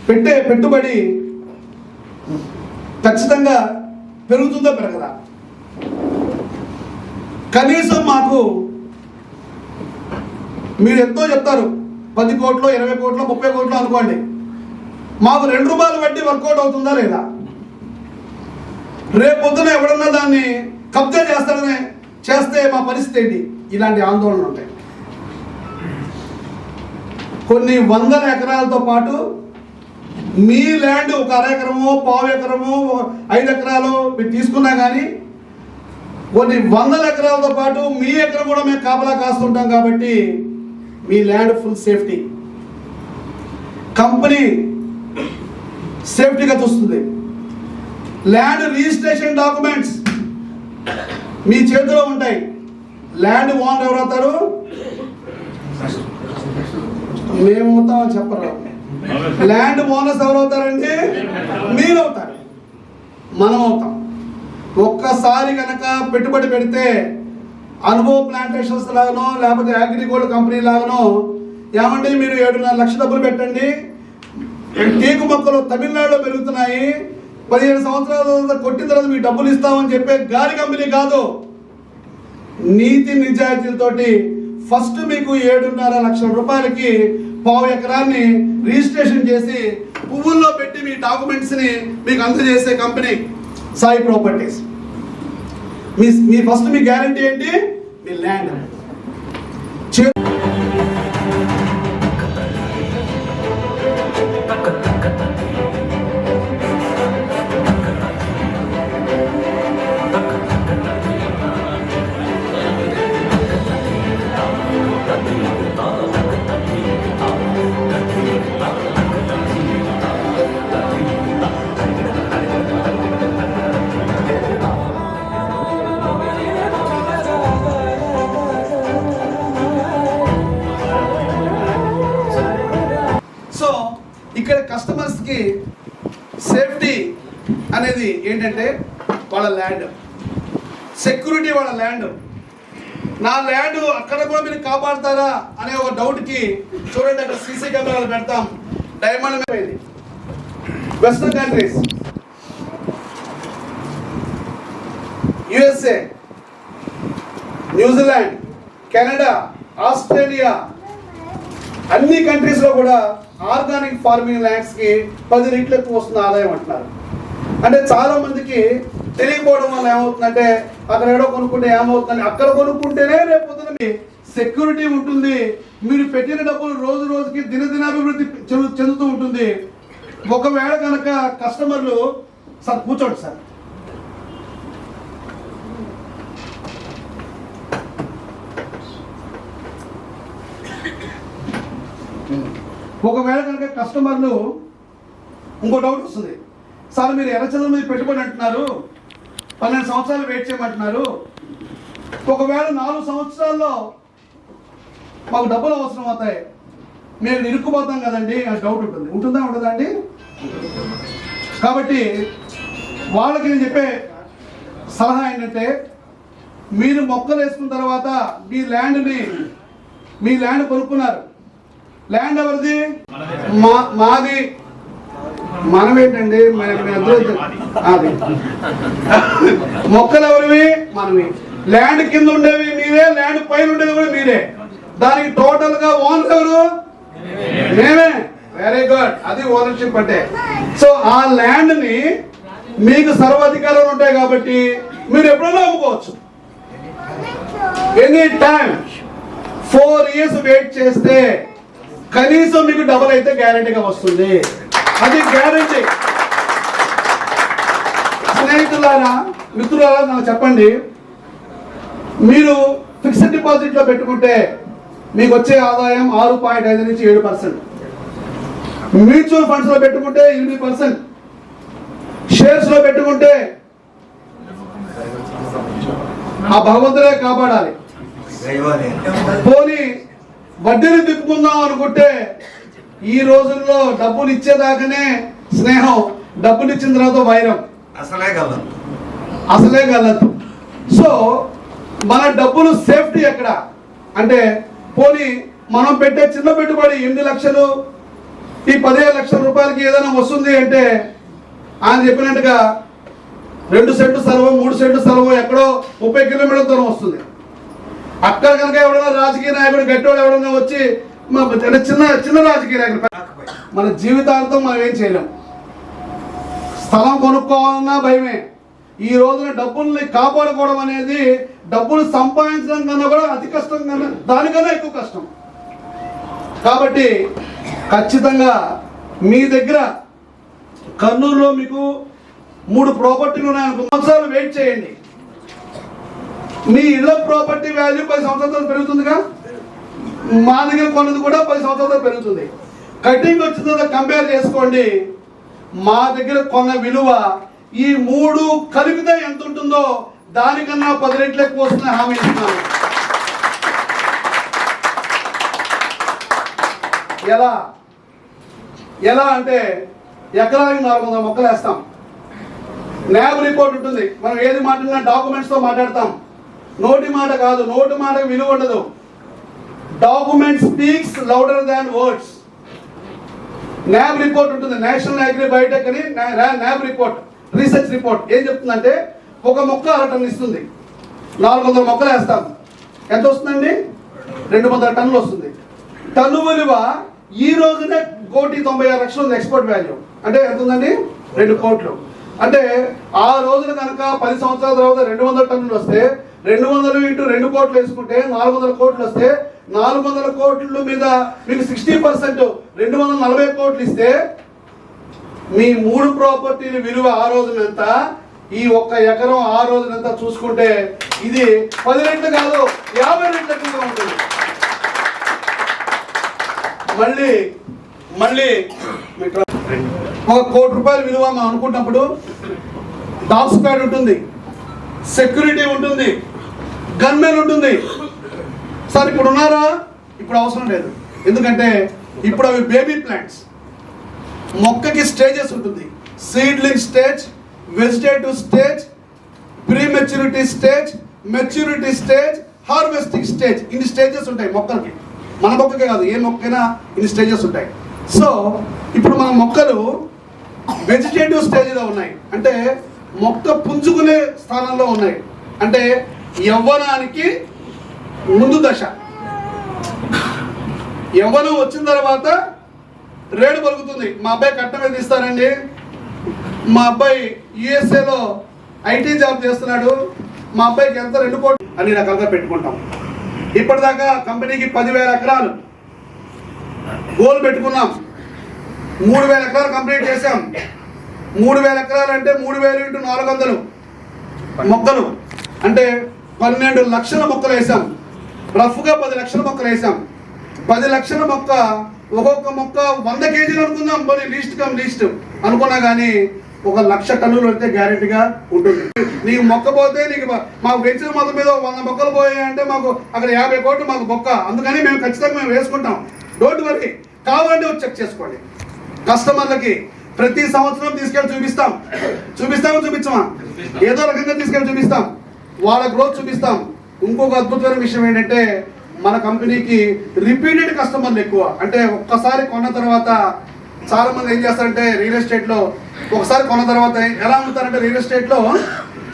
S1: పెట్టే పెట్టుబడి ఖచ్చితంగా పెరుగుతుందో పెరగదా? కనీసం మాకు మీరు ఎంతో చెప్తారు, 10 కోట్లు 20 కోట్లు 30 కోట్లు అనుకోండి, మాకు 2 రూపాయలు వడ్డీ వర్కౌట్ అవుతుందా లేదా? రేపు పొద్దున ఎవడన్నా దాన్ని కబ్జా చేస్తే మా పరిస్థితి ఏంటి? ఇలాంటి ఆందోళనలు ఉంటాయి. కొన్ని వందల ఎకరాలతో పాటు మీ ల్యాండ్ ఒక 1/2 ఎకరమో 1/4 ఎకరమో 5 ఎకరాలు మీరు తీసుకున్నా కానీ కొన్ని వందల ఎకరాలతో పాటు మీ ఎకరం కూడా మేము కాపలా కాస్తుంటాం. కాబట్టి మీ ల్యాండ్ ఫుల్ సేఫ్టీ, కంపెనీ సేఫ్టీగా చూస్తుంది. ల్యాండ్ రిజిస్ట్రేషన్ డాక్యుమెంట్స్ మీ చేతిలో ఉంటాయి. ల్యాండ్ ఓనర్ ఎవరు అవుతారు? మేము అవుతామని చెప్పరు. ల్యాండ్ ఓనర్స్ ఎవరు అవుతారండి? మీరు అవుతారు, మనం అవుతాం. ఒక్కసారి కనుక పెట్టుబడి పెడితే అనుభవ ప్లాంటేషన్స్ లాగానో లేకపోతే అగ్రిగోల్డ్ కంపెనీ లాగానో, ఏమంటే మీరు 7.5 లక్షల డబ్బులు పెట్టండి, టేకు మొక్కలు తమిళనాడులో పెరుగుతున్నాయి, 15 సంవత్సరాల తర్వాత కొట్టిన తర్వాత మీకు డబ్బులు ఇస్తామని చెప్పే గాలి కంపెనీ కాదు. నీతి నిజాయితీలతోటి ఫస్ట్ మీకు 7.5 లక్షల రూపాయలకి 1/4 ఎకరాన్ని రిజిస్ట్రేషన్ చేసి పువ్వుల్లో పెట్టి మీ డాక్యుమెంట్స్ని మీకు అందజేసే కంపెనీ సాయి ప్రాపర్టీస్. మీ ఫస్ట్ మీ గ్యారంటీ ఏంటి? మీ ల్యాండ్. ఇక్కడ కస్టమర్స్కి సేఫ్టీ అనేది ఏంటంటే వాళ్ళ ల్యాండ్, సెక్యూరిటీ వాళ్ళ ల్యాండ్. నా ల్యాండ్ అక్కడ కూడా మీరు కాపాడతారా అనే ఒక డౌట్కి చూడండి, అక్కడ సీసీ కెమెరాలు పెడతాం. డైమండ్ మీద western countries, USA, New Zealand, Canada, Australia, అన్ని కంట్రీస్లో కూడా ఆర్గానిక్ ఫార్మింగ్ ల్యాండ్స్కి 10 రెట్లు ఎక్కువ వస్తుంది ఆదాయం అంటున్నారు. అంటే చాలా మందికి తెలియకపోవడం వల్ల ఏమవుతుందంటే అక్కడ ఏడో కొనుక్కుంటే ఏమవుతుందని, అక్కడ కొనుక్కుంటేనే రేపు పొద్దున మీ సెక్యూరిటీ ఉంటుంది. మీరు పెట్టిన డబ్బులు రోజు రోజుకి దినదినాభివృద్ధి చెందుతూ ఉంటుంది. ఒకవేళ కనుక కస్టమర్లు, సార్ కూర్చోండి సార్, ఒకవేళ కనుక కస్టమర్లు ఇంకో డౌట్ వస్తుంది, సార్ మీరు ఎర్రచంద్రం మీద పెట్టుబడి అంటున్నారు, 12 సంవత్సరాలు వెయిట్ చేయమంటున్నారు, ఒకవేళ 4 సంవత్సరాల్లో మాకు డబ్బులు అవసరం అవుతాయి, మేము ఇరుక్కుపోతాం కదండి అని డౌట్ ఉంటుంది. ఉంటుందా ఉండదా అండి? కాబట్టి వాళ్ళకి నేను చెప్పే సలహా ఏంటంటే, మీరు మొక్కలు వేసుకున్న తర్వాత మీ ల్యాండ్ కొనుక్కున్నారు, ల్యాండ్ ఎవరిది? మాది. మనమేంటండి, అది మొక్కలు ఎవరివి? మనవి. ల్యాండ్ కింద ఉండేవి మీరే, ల్యాండ్ పైన ఉండేది కూడా మీరే. దానికి టోటల్ గా ఓనర్ ఎవరు? మేమే. వెరీ గుడ్, అది ఓనర్షిప్ అంటే. సో ఆ ల్యాండ్ ని మీకు సర్వాధికారాలు ఉంటాయి కాబట్టి మీరు ఎప్పుడైనా అమ్ముకోవచ్చు. ఎనీ టైం 4 years వెయిట్ చేస్తే కనీసం మీకు డబుల్ అయితే గ్యారంటీగా వస్తుంది. అది గ్యారంటీ. స్నేహితులారా, మిత్రులారా, నాకు చెప్పండి, మీరు ఫిక్స్డ్ డిపాజిట్లో పెట్టుకుంటే మీకు వచ్చే ఆదాయం 6.5 నుంచి 7%. మ్యూచువల్ ఫండ్స్ లో పెట్టుకుంటే 8%. షేర్స్ లో పెట్టుకుంటే ఆ భగవంతుడే కాపాడాలి. పోనీ వడ్డీని తిప్పుకుందాం అనుకుంటే ఈ రోజుల్లో డబ్బులు ఇచ్చేదాకానే స్నేహం, డబ్బులు ఇచ్చిన తర్వాత వైరం, అసలే గల్లదు. సో మన డబ్బులు సేఫ్టీ ఎక్కడ అంటే పోనీ మనం పెట్టే చిన్న పెట్టుబడి 8 లక్షలు ఈ 15 లక్షల రూపాయలకి ఏదైనా వస్తుంది అంటే ఆయన చెప్పినట్టుగా 2 సెంట్లు స్థలమో 3 సెంట్లు స్థలమో ఎక్కడో 30 కిలోమీటర్ల దూరం వస్తుంది. అక్కడ కనుక ఎవడన్నా రాజకీయ నాయకుడు గట్టివాడు ఎవడన్నా వచ్చి చిన్న చిన్న రాజకీయ నాయకుడు మన జీవితాంతం మనం ఏం చేయలేం. స్థలం కొనుక్కోవాలన్నా భయమే. ఈ రోజున డబ్బుల్ని కాపాడుకోవడం అనేది డబ్బులు సంపాదించడం కన్నా కూడా అతి కష్టం కన్నా దానికన్నా ఎక్కువ కష్టం. కాబట్టి ఖచ్చితంగా మీ దగ్గర కర్నూలులో మీకు 3 ప్రాపర్టీలు ఉన్నాయనుకో, 10 సంవత్సరాలు వెయిట్ చేయండి. మీ ఇళ్ళ ప్రాపర్టీ వాల్యూ 10 సంవత్సరాలు పెరుగుతుందిగా. మా దగ్గర కొన్నది కూడా 10 సంవత్సరాలు పెరుగుతుంది. కటింగ్ వచ్చిన తర్వాత కంపేర్ చేసుకోండి. మా దగ్గర కొన్న విలువ ఈ 3 కలిపితే ఎంత ఉంటుందో దానికన్నా 10 రెట్లు ఎక్కువ వస్తుందని హామీ ఇస్తున్నాను. ఎలా అంటే ఎకరానికి 400 మొక్కలు వేస్తాం. న్యాబ్ రిపోర్ట్ ఉంటుంది. మనం ఏది మాట్లాడినా డాక్యుమెంట్స్తో మాట్లాడతాం. నోటి మాట కాదు. నోటి మాటకు విలువ ఉండదు. డాక్యుమెంట్ స్పీక్స్ లౌడర్ దాన్ వర్డ్స్. న్యాబ్ రిపోర్ట్ ఉంటుంది. నేషనల్ అగ్రి బయోటెక్ అని న్యాబ్ రిపోర్ట్, రీసెర్చ్ రిపోర్ట్ ఏం చెప్తుందంటే ఒక మొక్క 1 టన్ను ఇస్తుంది. 400 మొక్కలు వేస్తాం. ఎంత వస్తుందండి? 200 టన్నులు వస్తుంది. టన్ను విలువ ఈ రోజునే 1,96,00,000 ఉంది ఎక్స్పోర్ట్ వాల్యూ. అంటే ఎంత ఉందండి? 2 కోట్లు. అంటే ఆ రోజున కనుక 10 సంవత్సరాల తర్వాత 200 టన్నులు వస్తే 200 ఇంటూ 2 కోట్లు వేసుకుంటే 400 కోట్లు వస్తే 400 కోట్ల మీద మీకు 60% 240 కోట్లు ఇస్తే మీ 3 ప్రాపర్టీల విలువ ఆ రోజున ఎంత, ఈ 1 ఎకరం ఆ రోజున ఎంత చూసుకుంటే ఇది 10 రెట్లు కాదు 50 రెట్ల ఎక్కువగా ఉంటుంది. మళ్ళీ 1 కోటి రూపాయల విలువ మనం అనుకుంటున్నప్పుడు డాగ్ స్క్వాడ్ ఉంటుంది, సెక్యూరిటీ ఉంటుంది, గన్మెన్ ఉంటుంది. సార్ ఇప్పుడు ఉన్నారా? ఇప్పుడు అవసరం లేదు. ఎందుకంటే ఇప్పుడు అవి బేబీ ప్లాంట్స్. మొక్కకి స్టేజెస్ ఉంటుంది. Seedling stage, vegetative stage, pre maturity stage, maturity stage, harvesting stage. ఇన్ని స్టేజెస్ ఉంటాయి మొక్కలకి. మన మొక్కకే కాదు, ఏ మొక్కైనా ఇన్ని స్టేజెస్ ఉంటాయి. సో ఇప్పుడు మన మొక్కలు వెజిటేటివ్ స్టేజ్లో ఉన్నాయి. అంటే మొక్క పుంజుకునే స్థానంలో ఉన్నాయి. అంటే యవ్వనానికి ముందు దశ. యవ్వనం వచ్చిన తర్వాత రేడు పలుకుతుంది. మా అబ్బాయి కట్నం మీద ఇస్తారండి. మా అబ్బాయి యుఎస్ఏలో ఐటీ జాబ్ చేస్తున్నాడు. మా అబ్బాయికి ఎంత 2 కోట్లు అన్ని రకాలుగా పెట్టుకుంటాం. ఇప్పటిదాకా కంపెనీకి 10,000 ఎకరాలు గోల్ పెట్టుకున్నాం. 3,000 ఎకరాలు కంప్లీట్ చేసాం. 3,000 ఎకరాలు అంటే 3,000 ఇంటూ 400 మొక్కలు అంటే 12 లక్షల మొక్కలు వేసాం. రఫ్గా 10 లక్షల మొక్కలు వేసాం. 10 లక్షల మొక్క, ఒక్కొక్క మొక్క 100 కేజీలు అనుకుందాం. మరి లీస్ట్ అనుకున్నా కానీ 1,00,000 టన్నులు అయితే గ్యారెంటీగా ఉంటుంది. నీకు మొక్క పోతే నీకు మాకు వెంచర్ మొత్తం మీద 100 మొక్కలు పోయాయంటే మాకు అక్కడ 50 కోట్లు మాకు మొక్క. అందుకని మేము ఖచ్చితంగా వేసుకుంటాం. Don't worry. కావాలంటే వచ్చి చెక్ చేసుకోండి. కస్టమర్లకి ప్రతి సంవత్సరం తీసుకెళ్ళి చూపించమా? ఏదో రకంగా తీసుకెళ్ళి చూపిస్తాం. వాళ్ళ గ్రోత్ చూపిస్తాం. ఇంకొక అద్భుతమైన విషయం ఏంటంటే మన కంపెనీకి రిపీటెడ్ కస్టమర్లు ఎక్కువ. అంటే ఒక్కసారి కొన్న తర్వాత చాలా మంది ఏం చేస్తారంటే రియల్ ఎస్టేట్లో ఒకసారి కొన్న తర్వాత ఎలా అమ్ముతారంటే రియల్ ఎస్టేట్లో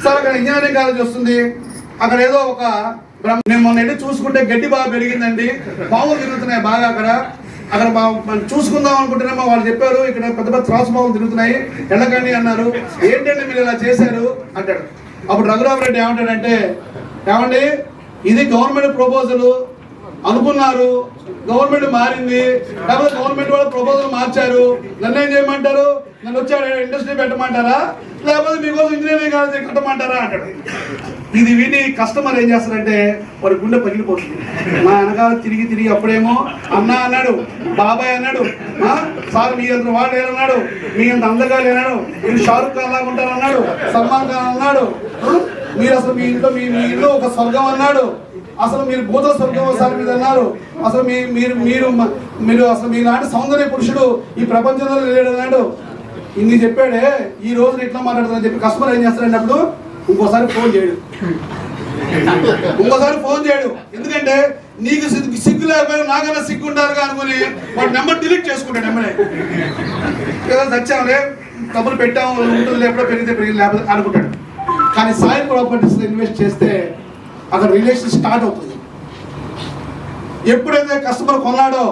S1: సార్ అక్కడ ఇంజనీరింగ్ కాలేజ్ వస్తుంది, అక్కడ ఏదో ఒక నేను మొన్న వెళ్ళి చూసుకుంటే గడ్డి బాగా పెరిగిందండి, పాములు తిరుగుతున్నాయి బాగా అక్కడ చూసుకుందాం అనుకుంటేనేమో వాళ్ళు చెప్పారు ఇక్కడ పెద్ద పెద్ద త్రాసుపాములు తిరుగుతున్నాయి వెళ్ళకండి అన్నారు. ఏంటంటే మీరు ఇలా చేశారు అంటాడు. అప్పుడు రఘురామరెడ్డి ఏమంటాడంటే, ఏమండి ఇది గవర్నమెంట్ ప్రపోజల్ అనుకున్నారు, గవర్నమెంట్ మారింది, లేకపోతే గవర్నమెంట్ వాళ్ళు ప్రపోజల్ మార్చారు, నన్ను ఏం చేయమంటారు? నన్ను వచ్చాడు ఇండస్ట్రీ పెట్టమంటారా, లేకపోతే మీకోసం ఇంజనీరింగ్ కాలేజ్ కట్టమంటారా అంటాడు. ఇది విని కస్టమర్ ఏం చేస్తారంటే వాడి గుండె పగిలిపోతుంది. మా వెనకాల తిరిగి అప్పుడేమో అన్న అన్నాడు, బాబాయ్ అన్నాడు, సార్ మీ అంత వాడు లేరన్నాడు, మీ అంత అందగా లేనాడు, మీరు షారుఖ్ ఖాన్ లాగా ఉంటారన్నాడు, సల్మాన్ ఖాన్ అన్నాడు, మీరు అసలు మీ ఇంట్లో ఒక స్వర్గం అన్నాడు, అసలు మీరు భూత స్వర్గం సార్ మీద అన్నారు, అసలు మీరు అసలు మీలాంటి సౌందర్య పురుషుడు ఈ ప్రపంచంలో లేడు అన్నాడు. ఇన్ని చెప్పాడే ఈ రోజు ఇట్లా మాట్లాడుతుందని చెప్పి కస్టమర్ ఏం చేస్తారన్నప్పుడు ఇంకోసారి ఫోన్ చేయడు. ఇంకోసారి ఫోన్ చేయడు, ఎందుకంటే నీకు సిగ్గు లేకపోయినా నాకన్నా సిగ్గు ఉండాలిగా అనుకుని వాడు నెంబర్ డిలీట్ చేసుకుంటాడు. నెంబరే ఏదో తెచ్చాములే, డబ్బులు పెట్టాము, ఉంటుంది ఎప్పుడో పెరిగితే పెరిగింది లేకపోతే అనుకుంటాడు. కానీ సాయి ప్రాపర్టీస్లో ఇన్వెస్ట్ చేస్తే అక్కడ రిలేషన్ స్టార్ట్ అవుతుంది. ఎప్పుడైతే కస్టమర్ కొన్నాడో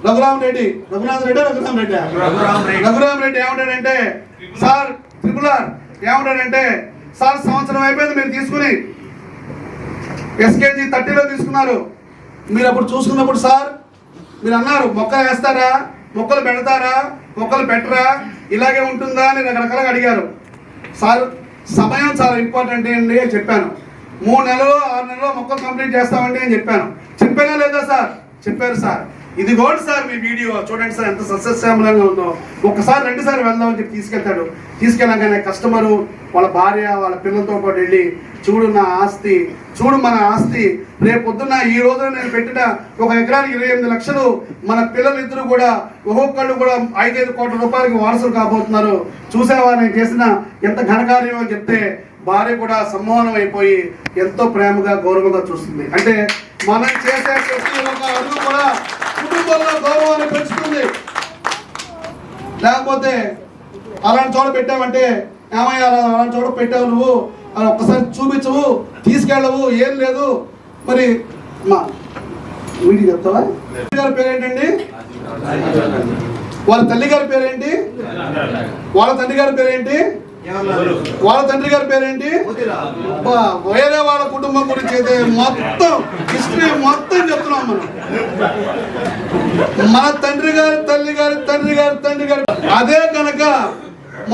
S1: రఘురామ్ రెడ్డి ఏమంటాడంటే, సార్ RRR ఏమంటాడంటే, సార్ సంవత్సరం అయిపోయింది మీరు తీసుకుని SKG 30లో తీసుకున్నారు. మీరు అప్పుడు చూసుకున్నప్పుడు సార్ మీరు అన్నారు మొక్కలు వేస్తారా, మొక్కలు పెడతారా, మొక్కలు పెట్టరా, ఇలాగే ఉంటుందా అని రకరకాలుగా అడిగారు. సార్ సమయం చాలా ఇంపార్టెంట్ అండి అని చెప్పాను. 3 నెలలు 6 నెలలు మొక్కలు కంప్లీట్ చేస్తామండి అని చెప్పాను. చెప్పానా లేదా సార్? చెప్పారు సార్. ఇది కూడా సార్ మీ వీడియో చూడండి సార్ ఎంత సస్యశ్యామలంగా ఉందో. ఒక్కసారి 2 సార్లు వెళ్దామని చెప్పి తీసుకెళ్తాడు. తీసుకెళ్ళగానే కస్టమరు వాళ్ళ భార్య వాళ్ళ పిల్లలతో పాటు వెళ్ళి, చూడు నా ఆస్తి, చూడు మన ఆస్తి, రేపు పొద్దున్న ఈ రోజున నేను పెట్టిన 1 ఎకరానికి 28 లక్షలు, మన పిల్లలిద్దరూ కూడా ఒక్కొక్కళ్ళు కూడా 5-5 కోట్ల రూపాయలకి వారసులు కాబోతున్నారు. చూసావా నేను చేసిన ఎంత ఘనకార్యం అని చెప్తే భార్య కూడా సమ్మోహనం అయిపోయి ఎంతో ప్రేమగా గౌరవంగా చూస్తుంది. అంటే మనం చేసే ప్రతి ఒక్క అడుగు కూడా కుటుంబంలో గౌరవాన్ని పెంచుతుంది. లేకపోతే అలాంటి చోట పెట్టామంటే, ఏమయ్యా అలాంటి చోట పెట్టావు నువ్వు, అని ఒక్కసారి చూపించవు, తీసుకెళ్ళవు, ఏం లేదు. మరి మా వీడికి చెప్తావా? గారి పేరేంటండి? వాళ్ళ తల్లి గారి పేరేంటి? వాళ్ళ తండ్రి గారి పేరేంటి? వాళ్ళ తండ్రి గారి పేరేంటి? వేరే వాళ్ళ కుటుంబం గురించి అయితే మొత్తం హిస్టరీ మొత్తం చెప్తున్నాం మనం. మన తండ్రి గారి తల్లి గారి తండ్రి గారి తండ్రి గారి అదే కనుక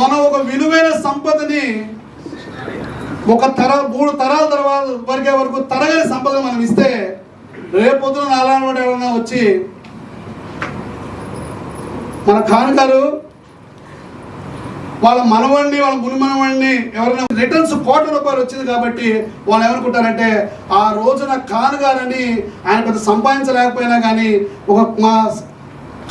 S1: మనం ఒక విలువైన సంపదని ఒక 3 తరాల తర్వాత వరకు తరగని సంపద మనం ఇస్తే, రేపొద్దున నారాయణ ఎవరైనా వచ్చి మన ఖాన్ గారు వాళ్ళ మనవాడిని వాళ్ళ ముని మనవాడిని ఎవరైనా రిటర్న్స్ కోట్ల రూపాయలు వచ్చింది కాబట్టి వాళ్ళు ఏమనుకుంటారంటే, ఆ రోజున ఖాన్ గారని ఆయన పెద్ద సంపాదించలేకపోయినా కానీ ఒక మా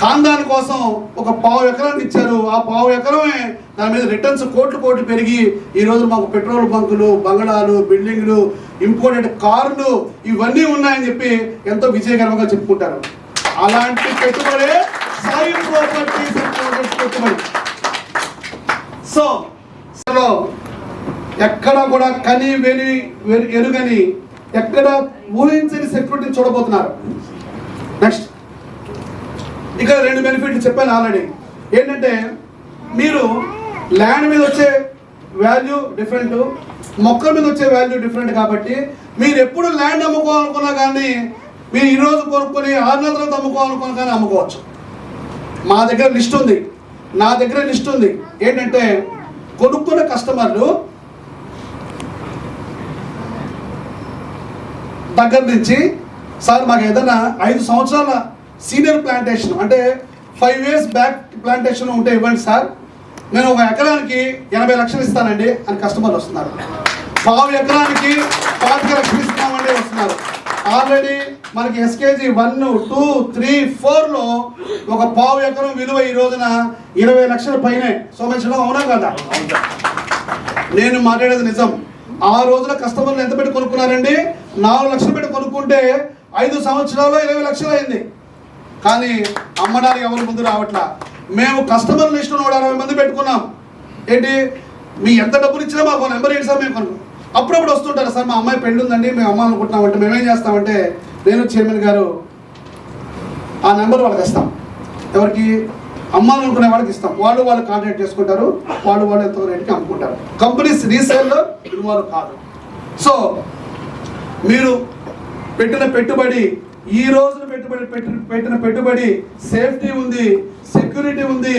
S1: ఖాందాని కోసం ఒక 1/2 ఎకరాన్ని ఇచ్చారు. ఆ 1/2 ఎకరమే దాని మీద రిటర్న్స్ కోట్లు పెరిగి ఈ రోజు మాకు పెట్రోల్ బంకులు, బంగళాలు, బిల్డింగ్లు, ఇంపోర్టెడ్ కార్లు ఇవన్నీ ఉన్నాయని చెప్పి ఎంతో విజయకరంగా చెప్పుకుంటారు. అలాంటి పెట్టుబడి సాయి ప్రాపర్టీస్ పెట్టుబడి. సో ఎక్కడ కూడా కని వెని ఎరుగని, ఎక్కడ ఊహించని సెక్యూరిటీ చూడబోతున్నారు. నెక్స్ట్ ఇక్కడ 2 బెనిఫిట్లు చెప్పాను ఆల్రెడీ. ఏంటంటే, మీరు ల్యాండ్ మీద వచ్చే వాల్యూ డిఫరెంట్, మొక్కల మీద వచ్చే వాల్యూ డిఫరెంట్. కాబట్టి మీరు ఎప్పుడు ల్యాండ్ అమ్ముకోవాలనుకున్నా కానీ, మీరు ఈరోజు కొనుక్కొని 6 నెలల తర్వాత అమ్ముకోవాలనుకున్నా కానీ అమ్ముకోవచ్చు. మా దగ్గర లిస్ట్ ఉంది, నా దగ్గర లిస్ట్ ఉంది. ఏంటంటే, కొనుక్కున్న కస్టమర్లు దగ్గర నుంచి, సార్ మాకు ఏదైనా 5 సంవత్సరాల సీనియర్ ప్లాంటేషన్ అంటే 5 years బ్యాక్ ప్లాంటేషన్ ఉంటే ఇవ్వండి సార్, నేను 1 ఎకరానికి 80 లక్షలు ఇస్తానండి అని కస్టమర్లు వస్తున్నారు. 1/2 ఎకరానికి 25 లక్షలు ఇస్తామండి వస్తున్నారు. ఆల్రెడీ మనకి SKG 1, 2, 3, 4లో 1/2 ఎకరం విలువ ఈ రోజున 20 లక్షల పైనే. సోమేశ్వరం అవునా కదా? నేను మాట్లాడేది నిజం. ఆ రోజున కస్టమర్లు ఎంత పెట్టి కొనుక్కున్నారండి? 4 లక్షలు పెట్టి కొనుక్కుంటే 5 సంవత్సరాల్లో 20 లక్షలు అయింది. కానీ అమ్మడానికి ఎవరు ముందు రావట్లా. మేము కస్టమర్ లిస్ట్ 160 మంది పెట్టుకున్నాం. ఏంటి, మీ ఎంత డబ్బులు ఇచ్చినా మాకు నెంబర్ ఏంటి సార్ మేము కొనుక్కు. అప్పుడప్పుడు వస్తుంటారు, సార్ మా అమ్మాయి పెళ్ళి ఉందండి మేము అమ్మ అనుకుంటున్నామంటే మేమేం చేస్తామంటే, నేను చైర్మన్ గారు ఆ నెంబర్ వాళ్ళకి ఇస్తాం. ఎవరికి? అమ్మాలనుకునే వాళ్ళకి ఇస్తాం. వాళ్ళు కాంటాక్ట్ చేసుకుంటారు, వాళ్ళు ఎంతో రేటుకి అమ్ముకుంటారు. కంపెనీస్ రీసేల్లో ఇన్వాల్వ్ కాదు. సో మీరు పెట్టిన పెట్టుబడి, ఈ రోజున పెట్టిన పెట్టుబడి సేఫ్టీ ఉంది, సెక్యూరిటీ ఉంది.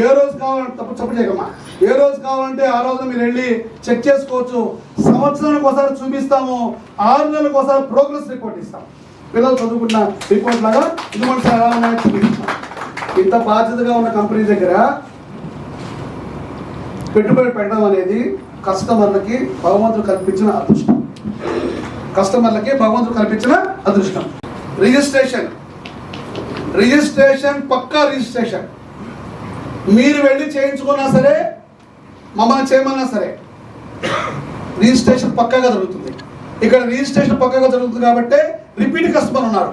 S1: ఏ రోజు కావాలంటే తప్పు చేయకమ్మా, ఏ రోజు కావాలంటే ఆ రోజు మీరు వెళ్ళి చెక్ చేసుకోవచ్చు. సంవత్సరానికి ఒకసారి చూపిస్తాము, 6 నెలలకు ఒకసారి ప్రోగ్రెస్ రిపోర్ట్ ఇస్తాం. పిల్లలు చదువుకున్న రిపోర్ట్ లాగా ఇది మన ఎలా ఉన్నాయో చూపిస్తాం. ఇంత బాధ్యతగా ఉన్న కంపెనీ దగ్గర పెట్టుబడి పెట్టడం అనేది కస్టమర్లకి భగవంతుడు కల్పించిన అదృష్టం. రిజిస్ట్రేషన్ పక్కా రిజిస్ట్రేషన్. మీరు వెళ్ళి చేయించుకున్నా సరే, మమ్మల్ని చేయమన్నా సరే రిజిస్ట్రేషన్ పక్కాగా జరుగుతుంది. ఇక్కడ రిజిస్ట్రేషన్ పక్కగా జరుగుతుంది కాబట్టి రిపీట్ కస్టమర్ ఉన్నారు.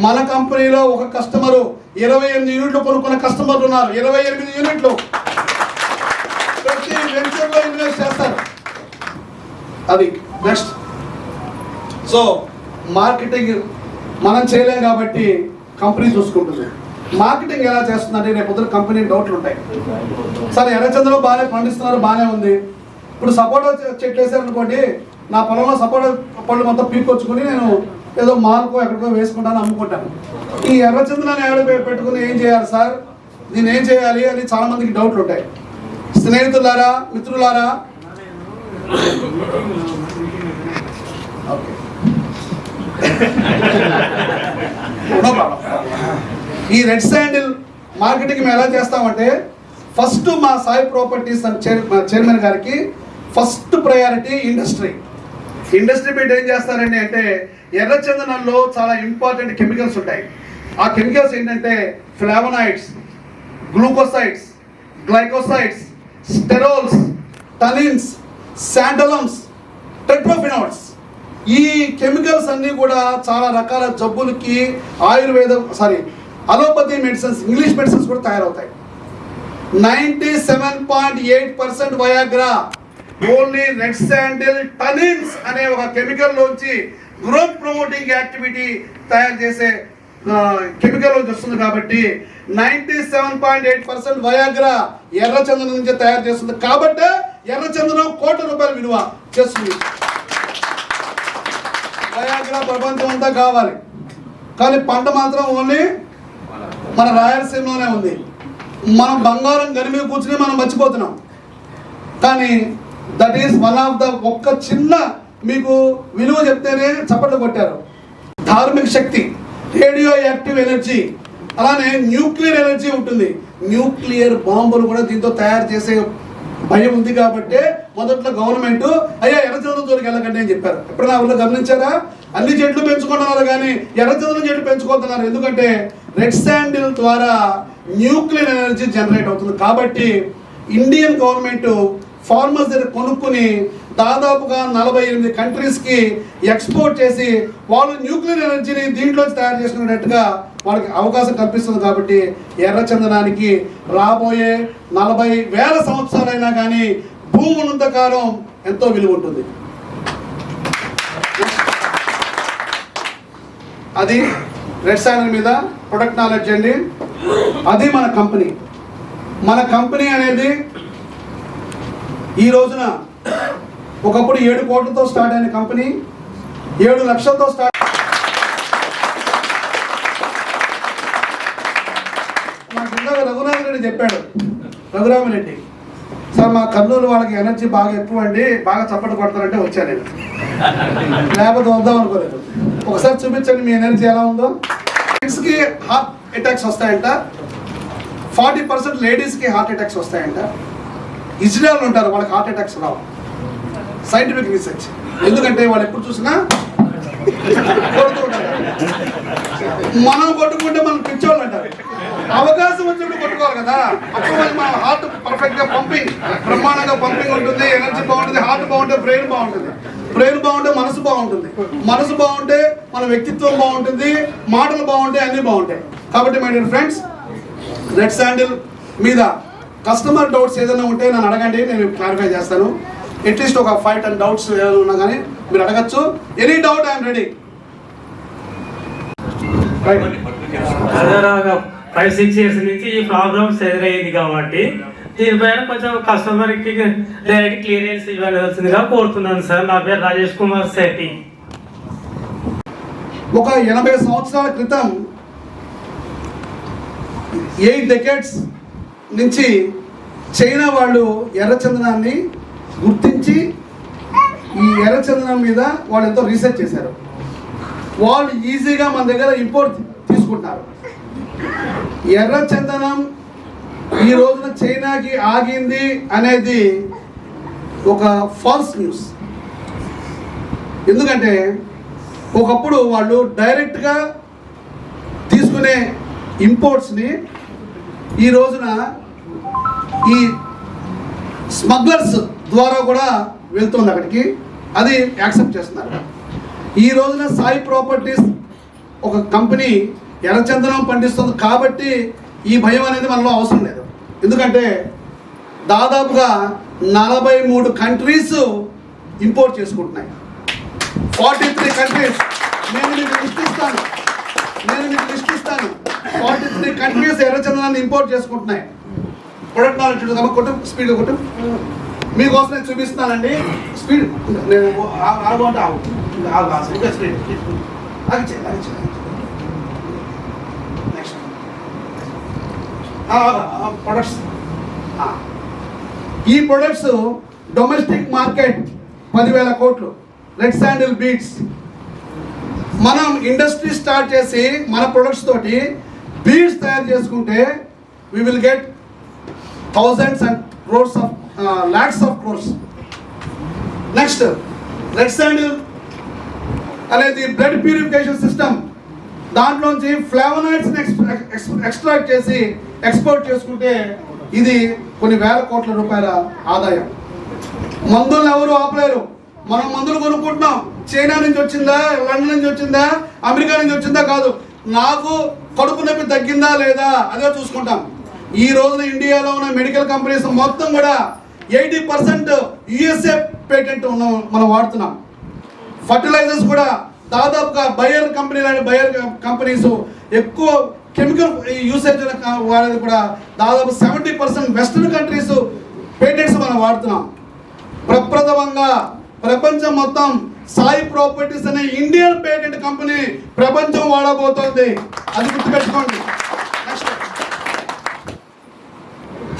S1: మన కంపెనీలో ఒక కస్టమరు 28 యూనిట్లు కొనుక్కున్న కస్టమర్లు ఉన్నారు. 28 యూనిట్లు ప్రతి వెంచర్లో ఇన్వెస్ట్ చేస్తారు. అది నెక్స్ట్. సో మార్కెటింగ్ మనం చేయలేం కాబట్టి కంపెనీ చూసుకుంటుంది. మార్కెటింగ్ ఎలా చేస్తుందంటే రేపు పొద్దున కంపెనీ డౌట్లు ఉంటాయి. సరే ఎర్రచందనం బాగానే పండిస్తున్నారు, బాగానే ఉంది. ఇప్పుడు సపోటా చెట్లు వేసారనుకోండి, నా పొలంలో సపోటా పళ్ళు మొత్తం పీక్కొచ్చుకొని నేను ఏదో మాల్కో ఎక్కడికో వేసుకుంటాను, అమ్ముకుంటాను. ఈ ఎర్రచందనాన్ని ఏడ పెట్టుకుని ఏం చేయాలి సార్, నేను ఏం చేయాలి అని చాలా మందికి డౌట్లు ఉంటాయి. స్నేహితులారా, మిత్రులారా, ఈ రెడ్ శాండిల్ మార్కెటింగ్ మేము ఎలా చేస్తామంటే, ఫస్ట్ మా సాయి ప్రాపర్టీస్ అండ్ చైర్మన్ గారికి ఫస్ట్ ప్రయారిటీ ఇండస్ట్రీ పెట్టి ఏం చేస్తారండి అంటే, ఎర్రచందనంలో చాలా ఇంపార్టెంట్ కెమికల్స్ ఉంటాయి. ఆ కెమికల్స్ ఏంటంటే ఫ్లావనాయిడ్స్, గ్లూకోసైడ్స్, గ్లైకోసైడ్స్, స్టెరోల్స్, టనిన్స్, శాండలమ్స్, టెట్రోఫినాల్స్. ఈ కెమికల్స్ అన్నీ కూడా చాలా రకాల జబ్బులకి అలోపతి మెడిసిన్స్, ఇంగ్లీష్ మెడిసిన్స్ కూడా తయారవుతాయి. 97.8% వయాగ్రా ఓన్లీ రెడ్ శాండిల్ టనిన్స్ అనే ఒక కెమికల్ లోంచి గ్రోత్ ప్రమోటింగ్ యాక్టివిటీ తయారు చేసే కెమికల్ లోంచి వస్తుంది. కాబట్టి 97.8% వయాగ్రా ఎర్రచందనం నుంచి తయారు చేస్తుంది. కాబట్టి ఎర్రచందనం ₹1,00,00,000 విలువ చేస్తుంది. వయాగ్రా ప్రపంచం అంతా కావాలి, కానీ పంట మాత్రం ఓన్లీ మన రాయలసీమలోనే ఉంది. మనం బంగారం గని మీద కూర్చుని మనం మర్చిపోతున్నాం. కానీ that is one of the ఒక్క చిన్న మీకు విలువ చెప్తేనే చప్పట్లు కొట్టారు. ధార్మిక శక్తి, రేడియో యాక్టివ్ ఎనర్జీ, అలానే న్యూక్లియర్ ఎనర్జీ ఉంటుంది. న్యూక్లియర్ బాంబులు కూడా దీంతో తయారు చేసే భయం ఉంది. కాబట్టి మొదట్లో గవర్నమెంట్ ఎర్రచందనం జోలికి వెళ్ళకండి అని చెప్పారు. ఎప్పుడైనా ఊళ్ళో గమనించారా? అన్ని చెట్లు పెంచుకుంటున్నారు కానీ ఎర్రచందనం చెట్లు పెంచుకుంటున్నారు. ఎందుకంటే రెడ్ శాండిల్ ద్వారా న్యూక్లియర్ ఎనర్జీ జనరేట్ అవుతుంది. కాబట్టి ఇండియన్ గవర్నమెంట్ ఫార్మర్స్ దగ్గర కొనుక్కుని దాదాపుగా 48 కంట్రీస్కి ఎక్స్పోర్ట్ చేసి వాళ్ళు న్యూక్లియర్ ఎనర్జీని దీంట్లోంచి తయారు చేసుకునేటట్టుగా వాళ్ళకి అవకాశం కల్పిస్తుంది. కాబట్టి ఎర్రచందనానికి రాబోయే 40,000 సంవత్సరాలైనా కానీ భూమి ఉన్నంత కాలం ఎంతో విలువ ఉంటుంది. అది రెడ్ శాండిల్ మీద ప్రొడక్ట్ నాలెడ్జ్ అండి. అది మన కంపెనీ అనేది ఈ రోజున ఒకప్పుడు 7 కోట్లతో స్టార్ట్ అయిన కంపెనీ 7 లక్షలతో స్టార్ట్. నాకు ఇందాక రఘురామిరెడ్డి చెప్పాడు, రఘురామిరెడ్డి సార్ మా కర్నూలు వాళ్ళకి ఎనర్జీ బాగా ఎక్కువ అండి, బాగా చప్పట్లు కొడతారంటే వచ్చాను నేను, లేకపోతే వద్దాం అనుకోలేదు. ఒకసారి చూపించండి మీ ఎనర్జీ ఎలా ఉందో. కిడ్స్కి హార్ట్ అటాక్స్ వస్తాయంట, 40% లేడీస్కి హార్ట్ అటాక్స్ వస్తాయంట. ఇజ్రాయల్ ఉంటారు, వాళ్ళకి హార్ట్ అటాక్స్ రావు. Scientific research. ఎందుకంటే వాళ్ళు ఎప్పుడు చూసినా కొడుతూ ఉంటారు. మనం కొట్టుకుంటే మనం పిచ్చోళ్ళు అంటారు. అవకాశం వచ్చినప్పుడు కొట్టుకోవాలి కదా. అప్పుడు మన హార్ట్ పర్ఫెక్ట్గా పంపింగ్, బ్రహ్మాండంగా పంపింగ్ ఉంటుంది, ఎనర్జీ బాగుంటుంది. హార్ట్ బాగుంటే బ్రెయిన్ బాగుంటుంది, బ్రెయిన్ బాగుంటే మనసు బాగుంటుంది, మనసు బాగుంటే మన వ్యక్తిత్వం బాగుంటుంది, మాటలు బాగుంటాయి, అన్నీ బాగుంటాయి. కాబట్టి my dear friends, red sandal మీద కస్టమర్ డౌట్స్ ఏదైనా ఉంటే నన్ను అడగండి, నేను క్లారిఫై చేస్తాను. అట్లీస్ట్ ఒక 5-10 డౌట్స్ ఏమైనా ఉన్నా కానీ మీరు అడగచ్చు. Any doubt I'm ready.
S2: 5-6 years నుంచి ఈ ప్రాబ్లమ్స్ ఎదురయ్యింది కాబట్టి దీనిపైన కొంచెం కస్టమర్కి డైరెక్ట్ క్లియరెన్స్ ఇవ్వాల్సిందిగా కోరుతున్నాను సార్. నా పేరు రాజేష్ కుమార్ శెట్టి.
S1: ఒక 80 సంవత్సరాల క్రితం 8 decades నుంచి చైనా వాళ్ళు ఎర్రచందనాన్ని గుర్తించి ఈ ఎర్రచందనం మీద వాళ్ళు ఎంతో రీసెర్చ్ చేశారు. వాళ్ళు ఈజీగా మన దగ్గర ఇంపోర్ట్ తీసుకుంటున్నారు. ఎర్రచందనం ఈ రోజున చైనాకి ఆగింది అనేది ఒక ఫాల్స్ న్యూస్. ఎందుకంటే ఒకప్పుడు వాళ్ళు డైరెక్ట్గా తీసుకునే ఇంపోర్ట్స్ని ఈ రోజున ఈ స్మగ్లర్స్ ద్వారా కూడా వెళ్తుంది అక్కడికి, అది యాక్సెప్ట్ చేస్తున్నారు. ఈ రోజున సాయి ప్రాపర్టీస్ ఒక కంపెనీ ఎర్రచందనం పండిస్తుంది కాబట్టి ఈ భయం అనేది మనలో అవసరం లేదు. ఎందుకంటే దాదాపుగా 43 కంట్రీస్ ఇంపోర్ట్ చేసుకుంటున్నాయి. 43 కంట్రీస్. నేను మీకు లిస్ట్ ఇస్తాను. 43 కంట్రీస్ ఎర్రచందనాన్ని ఇంపోర్ట్ చేసుకుంటున్నాయి. ప్రొడక్ట్ నాలెడ్జ్ చూద్దామా? కొట్టు, స్పీడ్గా కొట్టు. మీకోసం నేను చూపిస్తున్నానండి. స్పీడ్ నేను ఆగుంటే ఇంకా స్పీడ్ నెక్స్ట్ ప్రొడక్ట్స్. ఈ ప్రొడక్ట్స్ డొమెస్టిక్ మార్కెట్ 10,000 కోట్లు. Red sandal beads. మనం ఇండస్ట్రీ స్టార్ట్ చేసి మన ప్రొడక్ట్స్ తోటి బీడ్స్ తయారు చేసుకుంటే we will get thousands and crores of lakhs of crores. Next red sandal అనేది బ్లడ్ ప్యూరిఫికేషన్ సిస్టమ్. దాంట్లోంచి ఫ్లావనాయిడ్స్ని ఎక్స్ట్రాక్ట్ చేసి ఎక్స్పోర్ట్ చేసుకుంటే ఇది కొన్ని వేల కోట్ల రూపాయల ఆదాయం. మందులను ఎవరు ఆపలేరు. మనం మందులు కొనుక్కుంటున్నాం. చైనా నుంచి వచ్చిందా, లండన్ నుంచి వచ్చిందా, అమెరికా నుంచి వచ్చిందా కాదు, నాకు కడుపు నొప్పి తగ్గిందా లేదా అదే చూసుకుంటాం. ఈ రోజున ఇండియాలో ఉన్న మెడికల్ కంపెనీస్ మొత్తం కూడా 80% USA పేటెంట్ మనం వాడుతున్నాం. ఫర్టిలైజర్స్ కూడా దాదాపుగా బయర్ కంపెనీస్ ఎక్కువ కెమికల్ యూసేజ్ వాడేది కూడా దాదాపు 70% వెస్టర్న్ కంట్రీస్ పేటెంట్స్ మనం వాడుతున్నాం. ప్రప్రథమంగా ప్రపంచం మొత్తం సాయి ప్రాపర్టీస్ అనే ఇండియన్ పేటెంట్ కంపెనీ ప్రపంచం వాడబోతోంది. అది గుర్తుపెట్టుకోండి.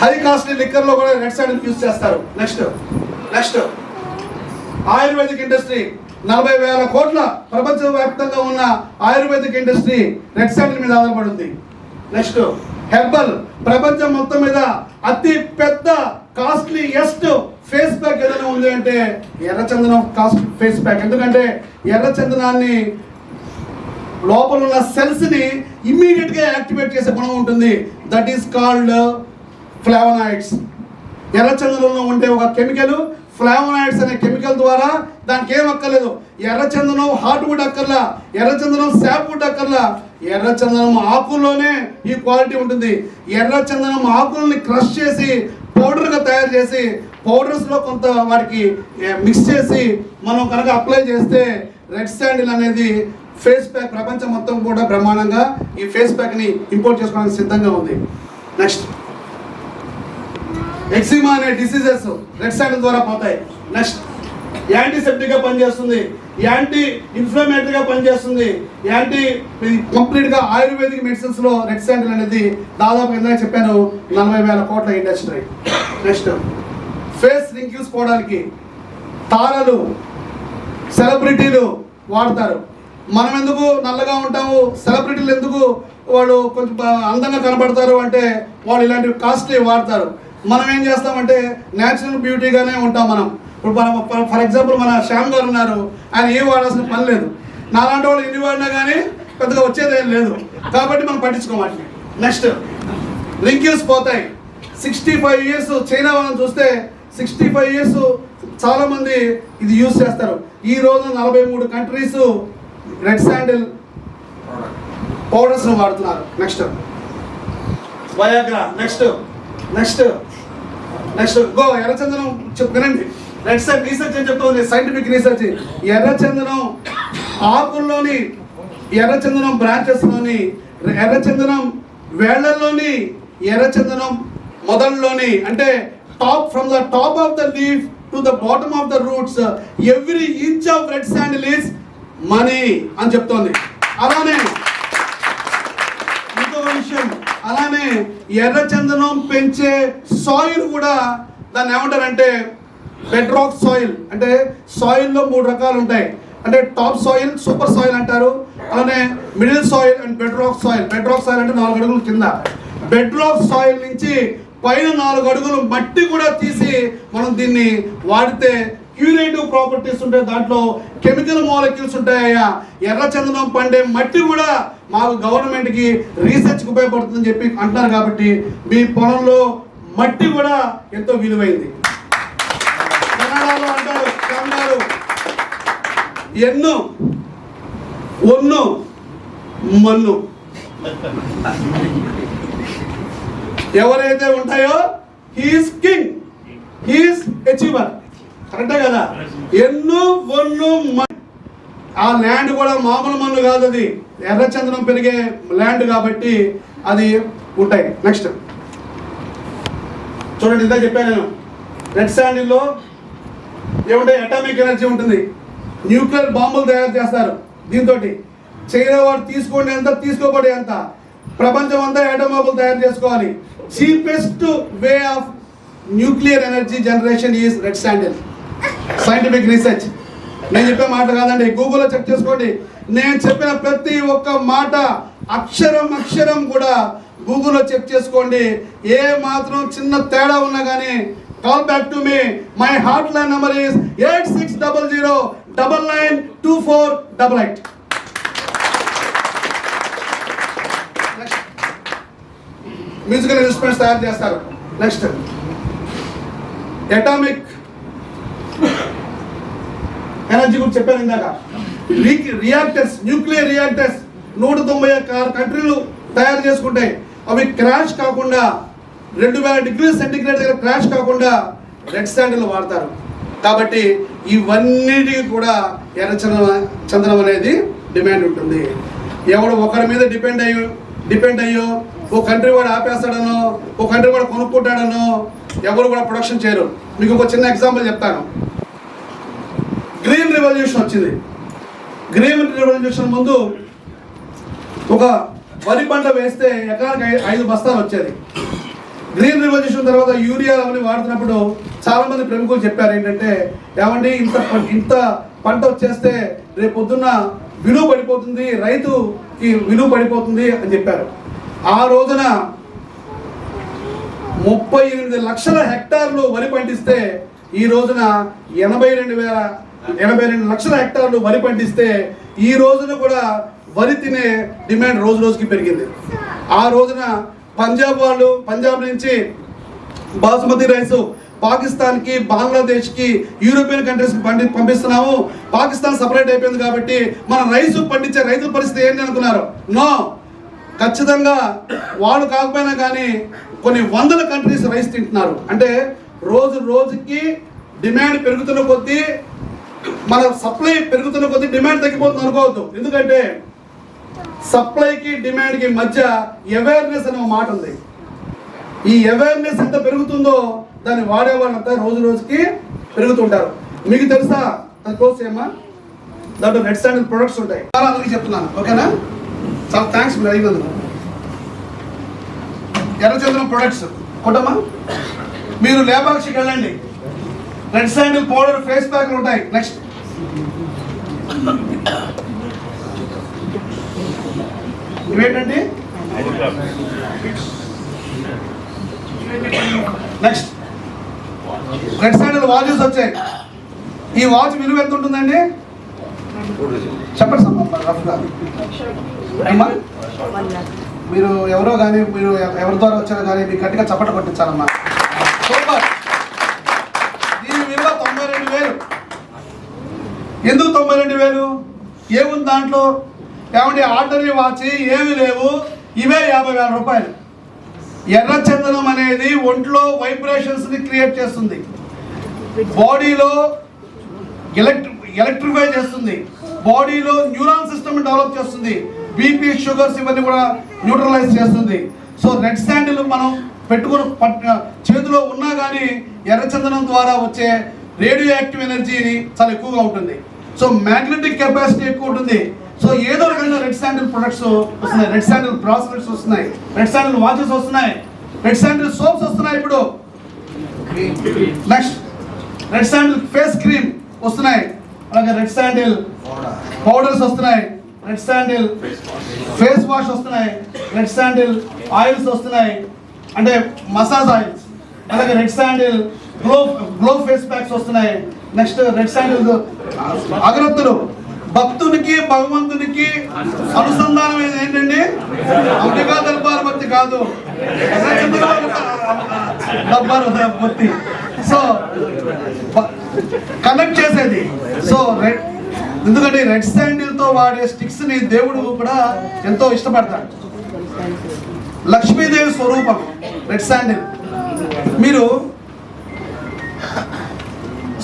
S1: హై కాస్ట్లీ లిక్కర్లో కూడా రెడ్ శాండిల్ యూజ్ చేస్తారు. నెక్స్ట్ ఆయుర్వేదిక్ ఇండస్ట్రీ 40,000 కోట్ల ప్రపంచవ్యాప్తంగా ఉన్న ఆయుర్వేదిక్ ఇండస్ట్రీ రెడ్ శాండిల్ మీద ఆధారపడి ఉంది. Next herbal. ప్రపంచం మొత్తం మీద అతి పెద్ద కాస్ట్లీయెస్ట్ ఫేస్ ప్యాక్ ఏదైనా ఉంది అంటే ఎర్రచందనం ఫేస్ ప్యాక్. ఎందుకంటే ఎర్రచందనాన్ని లోపల ఉన్న సెల్స్ని ఇమ్మీడియట్గా యాక్టివేట్ చేసే గుణం ఉంటుంది. That is called flavonoids. ఎర్రచందనంలో ఉండే ఒక కెమికల్ ఫ్లావనాయిడ్స్ అనే కెమికల్ ద్వారా దానికి ఏం అక్కర్లేదు. ఎర్రచందనం హార్ట్ వుడ్ అక్కర్లా, ఎర్రచందనం శాప్ వుడ్ అక్కర్లా, ఎర్రచందనం ఆకుల్లోనే ఈ క్వాలిటీ ఉంటుంది. ఎర్రచందనం ఆకుల్ని క్రష్ చేసి పౌడర్గా తయారు చేసి పౌడర్స్లో కొంత వాటికి మిక్స్ చేసి మనం కనుక అప్లై చేస్తే రెడ్ శాండిల్ అనేది ఫేస్ ప్యాక్ ప్రపంచం మొత్తం కూడా బ్రహ్మాండంగా ఈ ఫేస్ ప్యాక్ని ఇంపోర్ట్ చేసుకోవడానికి సిద్ధంగా ఉంది. నెక్స్ట్ ఎక్సిమా అనే డిసీజెస్ రెడ్ శాండిల్ ద్వారా పోతాయి. నెక్స్ట్ యాంటీసెప్టిక్గా పనిచేస్తుంది, యాంటీ ఇన్ఫ్లమేటరీగా పనిచేస్తుంది, కంప్లీట్గా ఆయుర్వేదిక్ మెడిసిన్స్లో రెడ్ శాండిల్ అనేది దాదాపు ఇందాక చెప్పాను 40,000 కోట్ల ఇండస్ట్రీ. నెక్స్ట్ ఫేస్ రింకిల్స్ పోవడానికి తారలు, సెలబ్రిటీలు వాడతారు. మనం ఎందుకు నల్లగా ఉంటాము, సెలబ్రిటీలు ఎందుకు వాళ్ళు కొంచెం అందంగా కనబడతారు అంటే వాళ్ళు ఇలాంటి కాస్ట్లీ వాడతారు. మనం ఏం చేస్తామంటే న్యాచురల్ బ్యూటీగానే ఉంటాం. మనం ఇప్పుడు ఫర్ ఎగ్జాంపుల్ మన శ్యామ్ గారు ఉన్నారు, ఆయన ఏం వాడాల్సిన పని లేదు. నాలాంటి వాళ్ళు ఎన్ని వాడినా కానీ పెద్దగా వచ్చేదేం లేదు, కాబట్టి మనం పట్టించుకోవాలి. నెక్స్ట్ రింకిల్స్ పోతాయి. 65 years చైనా వాళ్ళని చూస్తే 65 years చాలామంది ఇది యూజ్ చేస్తారు. ఈ రోజు 43 కంట్రీస్ రెడ్ శాండిల్ పౌడర్స్ను వాడుతున్నారు. Next Viagra. నెక్స్ట్ ఎర్రచందనం వినండి. రెడ్ శాండిల్ రీసెర్చ్ ఏం చెప్తుంది, సైంటిఫిక్ రీసెర్చ్. ఎర్రచందనం ఆకుల్లోని, ఎర్రచందనం బ్రాంచెస్లోని, ఎర్రచందనం వేళ్లలోని, ఎర్రచందనం మొదల్లోని, అంటే from the top of the leaf to the bottom of the roots every inch of red sandal is money అని చెప్తోంది. అలానే ఇంకొక విషయం, అలానే ఎర్రచందనం పెంచే సాయిల్ కూడా దాన్ని ఏమంటారంటే బెడ్ రాక్ సాయిల్. అంటే సాయిల్లో 3 రకాలు ఉంటాయి. అంటే టాప్ సాయిల్, సూపర్ సాయిల్ అంటారు, అలానే middle soil and bed rock soil. Bed rock soil అంటే 4 అడుగులు కింద. బెడ్ రాక్ సాయిల్ నుంచి పైన 4 అడుగులు మట్టి కూడా తీసి మనం దీన్ని వాడితే క్యూరేటివ్ ప్రాపర్టీస్ ఉంటాయి, దాంట్లో కెమికల్ మాలిక్యూల్స్ ఉంటాయా. ఎర్రచందనం పండే మట్టి కూడా మాకు గవర్నమెంట్కి రీసెర్చ్కి ఉపయోగపడుతుందని చెప్పి అంటున్నారు. కాబట్టి మీ పొలంలో మట్టి కూడా ఎంతో విలువైంది. కెనడాలో అంటారు ఎన్నో ఒన్ను మన్ను ఎవరైతే ఉంటాయో హీస్ కింగ్, హీస్ అచీవర్. కరెక్టే కదా? ఎన్ను ఒన్ను ఆ ల్యాండ్ కూడా మామూలు మన్ను కాదు, అది ఎర్రచందనం పెరిగే ల్యాండ్ కాబట్టి అది ఉంటాయి. నెక్స్ట్ చూడండి, ఇంత చెప్పాను నేను. రెడ్ శాండిల్లో ఏముంటాయి? అటామిక్ ఎనర్జీ ఉంటుంది. న్యూక్లియర్ బాంబులు తయారు చేస్తారు దీంతో. చైనా వాడు తీసుకోండి ఎంత, తీసుకోబడి ఎంత, ప్రపంచం అంతా ఆటం బాంబులు తయారు చేసుకోవాలి. Cheapest way of nuclear energy generation is red sandal. Scientific research, నేను చెప్పే మాట కాదండి, గూగుల్లో చెక్ చేసుకోండి. నేను చెప్పిన ప్రతి ఒక్క మాట అక్షరం అక్షరం కూడా గూగుల్లో చెక్ చేసుకోండి. ఏ మాత్రం చిన్న తేడా ఉన్నా కానీ call back to me. My hot line number is 8600992488. Musical instruments తయారు చేస్తారు. నెక్స్ట్ అటామిక్ ఎనర్జీ గురించి చెప్పాను ఇందాక. రియాక్టర్స్, న్యూక్లియర్ రియాక్టర్స్ 196 కంట్రీలు తయారు చేసుకుంటాయి. అవి క్రాష్ కాకుండా 2000 డిగ్రీ సెంటిగ్రేడ్ దగ్గర క్రాష్ కాకుండా రెడ్ శాండిల్ వాడతారు. కాబట్టి ఇవన్నిటికి కూడా ఎర్రచందనం అనేది డిమాండ్ ఉంటుంది. ఎవడు ఒకరి మీద డిపెండ్ అయ్యో ఓ కంట్రీ వాడు ఆపేస్తాడనో, ఓ కంట్రీ వాడు కొనుక్కుంటాడనో ఎవరు కూడా ప్రొడక్షన్ చేయరు. మీకు ఒక చిన్న ఎగ్జాంపుల్ చెప్తాను. గ్రీన్ రెవల్యూషన్ వచ్చింది. గ్రీన్ రెవల్యూషన్ ముందు ఒక వరి పంట వేస్తే ఎకరానికి 5 బస్తాలు వచ్చేది. గ్రీన్ రెవల్యూషన్ తర్వాత యూరియా అవన్నీ వాడుతున్నప్పుడు చాలా మంది ప్రముఖులు చెప్పారు ఏంటంటే, ఏమండి ఇంత పంట వచ్చేస్తే రేపు పొద్దున్న విలువ పడిపోతుంది, రైతుకి విలువ పడిపోతుంది అని చెప్పారు. ఆ రోజున 38 లక్షల హెక్టార్లు వరి పండిస్తే ఈ రోజున 82 లక్షల హెక్టార్లు వరి పండిస్తే ఈ రోజున కూడా వరి తినే డిమాండ్ రోజు రోజుకి పెరిగింది. ఆ రోజున పంజాబ్ నుంచి బాసుమతి రైస్ పాకిస్తాన్కి, బంగ్లాదేశ్కి, యూరోపియన్ కంట్రీస్కి పంపిస్తున్నాము. పాకిస్తాన్ సపరేట్ అయిపోయింది కాబట్టి మన రైస్ పండించే రైతుల పరిస్థితి ఏంటి అనుకున్నారు? నో, ఖచ్చితంగా వాళ్ళు కాకపోయినా కానీ కొన్ని వందల కంట్రీస్ రైస్ తింటున్నారు. అంటే రోజు రోజుకి డిమాండ్ పెరుగుతున్న కొద్దీ, మన సప్లై పెరుగుతున్న కొద్దీ డిమాండ్ తగ్గిపోతుంది అనుకోవద్దు. ఎందుకంటే సప్లైకి డిమాండ్కి మధ్య అవేర్నెస్ అనే మాట ఉంది. ఈ అవేర్నెస్ ఎంత పెరుగుతుందో దాన్ని వాడే వాళ్ళంతా రోజు రోజుకి పెరుగుతుంటారు. మీకు తెలుసా? అది క్లోజ్ చేయమ్మా. దాంట్లో రెడ్ శాండిల్ ప్రొడక్ట్స్ ఉంటాయి. చాలా అందరికీ చెప్తున్నాను, ఓకేనా? చాలా థ్యాంక్స్ మీరు అడిగినందుకు. ఎర్రచందనం ప్రొడక్ట్స్ కొట్టమ్మా. మీరు లేపాక్షికి వెళ్ళండి, రెడ్ శాండిల్ పౌడర్ ఫేస్ ప్యాక్లు ఉంటాయి. నెక్స్ట్ ఇవేంటండి? నెక్స్ట్ రెడ్ శాండిల్ వాచెస్ వచ్చాయి. ఈ వాచ్ విలువ ఎంత ఉంటుందండి? చెప్పండి సార్ రఫ్గా. మీరు ఎవరో కానీ, మీరు ఎవరి ద్వారా వచ్చారో కానీ మీకు గట్టిగా చప్పట కొట్టించాలమ్మా. సూపర్. దీని విలువ 92,000. ఎందుకు 92,000? ఏముంది దాంట్లో? ఏమంటే ఆర్డరీ వాచ్ ఏమి లేవు, ఇవే 50,000 రూపాయలు. ఎర్రచందనం అనేది ఒంట్లో వైబ్రేషన్స్ని క్రియేట్ చేస్తుంది, బాడీలో ఎలక్ట్రిఫై చేస్తుంది, బాడీలో న్యూరాన్ సిస్టమ్ డెవలప్ చేస్తుంది, బీపీ, షుగర్స్ ఇవన్నీ కూడా న్యూట్రలైజ్ చేస్తుంది. సో రెడ్ శాండిల్ మనం పెట్టుకుని చేతిలో ఉన్నా కానీ ఎర్రచందనం ద్వారా వచ్చే రేడియో యాక్టివ్ ఎనర్జీ చాలా ఎక్కువగా ఉంటుంది. సో మ్యాగ్నెటిక్ కెపాసిటీ ఎక్కువ ఉంటుంది. సో ఏదో రకంగా రెడ్ శాండిల్ ప్రొడక్ట్స్ వస్తున్నాయి, రెడ్ శాండిల్ బ్రాస్లెట్స్ వస్తున్నాయి, రెడ్ శాండిల్ వాచెస్ వస్తున్నాయి, రెడ్ శాండిల్ సోప్స్ వస్తున్నాయి. ఇప్పుడు next red sandal face cream వస్తున్నాయి, అలాగే రెడ్ శాండిల్ పౌడర్స్ వస్తున్నాయి, రెడ్ శాండిల్ ఫేస్ వాష్ వస్తున్నాయి, రెడ్ శాండిల్ ఆయిల్స్ వస్తున్నాయి, అంటే మసాజ్ ఆయిల్స్, అలాగే red sandal glow face packs వస్తున్నాయి. నెక్స్ట్ రెడ్ శాండిల్ అగరత్తులు. భక్తునికి భగవంతునికి అనుసంధానం ఏంటండి? అంబికా దర్బార్ బత్తి కాదు, దర్బార్ బత్తి. సో కనెక్ట్ చేసేది. సో ఎందుకంటే రెడ్ శాండిల్తో వాడే స్టిక్స్ని దేవుడు కూడా ఎంతో ఇష్టపడతాడు. లక్ష్మీదేవి స్వరూపం రెడ్ శాండిల్. మీరు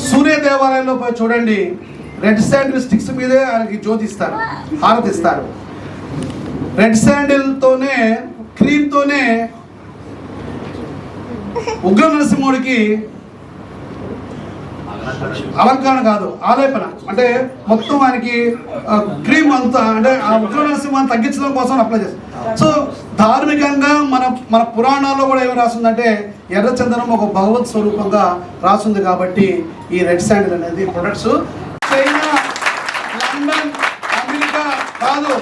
S1: సూర్య దేవాలయంలో పోయి చూడండి, రెడ్ శాండిల్ స్టిక్స్ మీదే ఆయనకి జ్యోతిస్తారు, హారతిస్తారు. రెడ్ శాండిల్తోనే క్రీమ్తోనే ఉగ్ర నరసింహుడికి అలంకరణ కాదు, ఆలేపన, అంటే మొత్తం ఆయనకి క్రీమ్ అంతా, అంటే ఆ ఉగ్ర నరసింహాన్ని తగ్గించడం కోసం అప్లై చేస్తారు. సో ధార్మికంగా మన పురాణాల్లో కూడా ఏమి రాస్తుందంటే ఎర్రచందనం ఒక భగవత్ స్వరూపంగా రాస్తుంది. కాబట్టి ఈ రెడ్ శాండిల్ అనేది ప్రొడక్ట్స్ చైనా, లండన్, అమెరికా కాదు,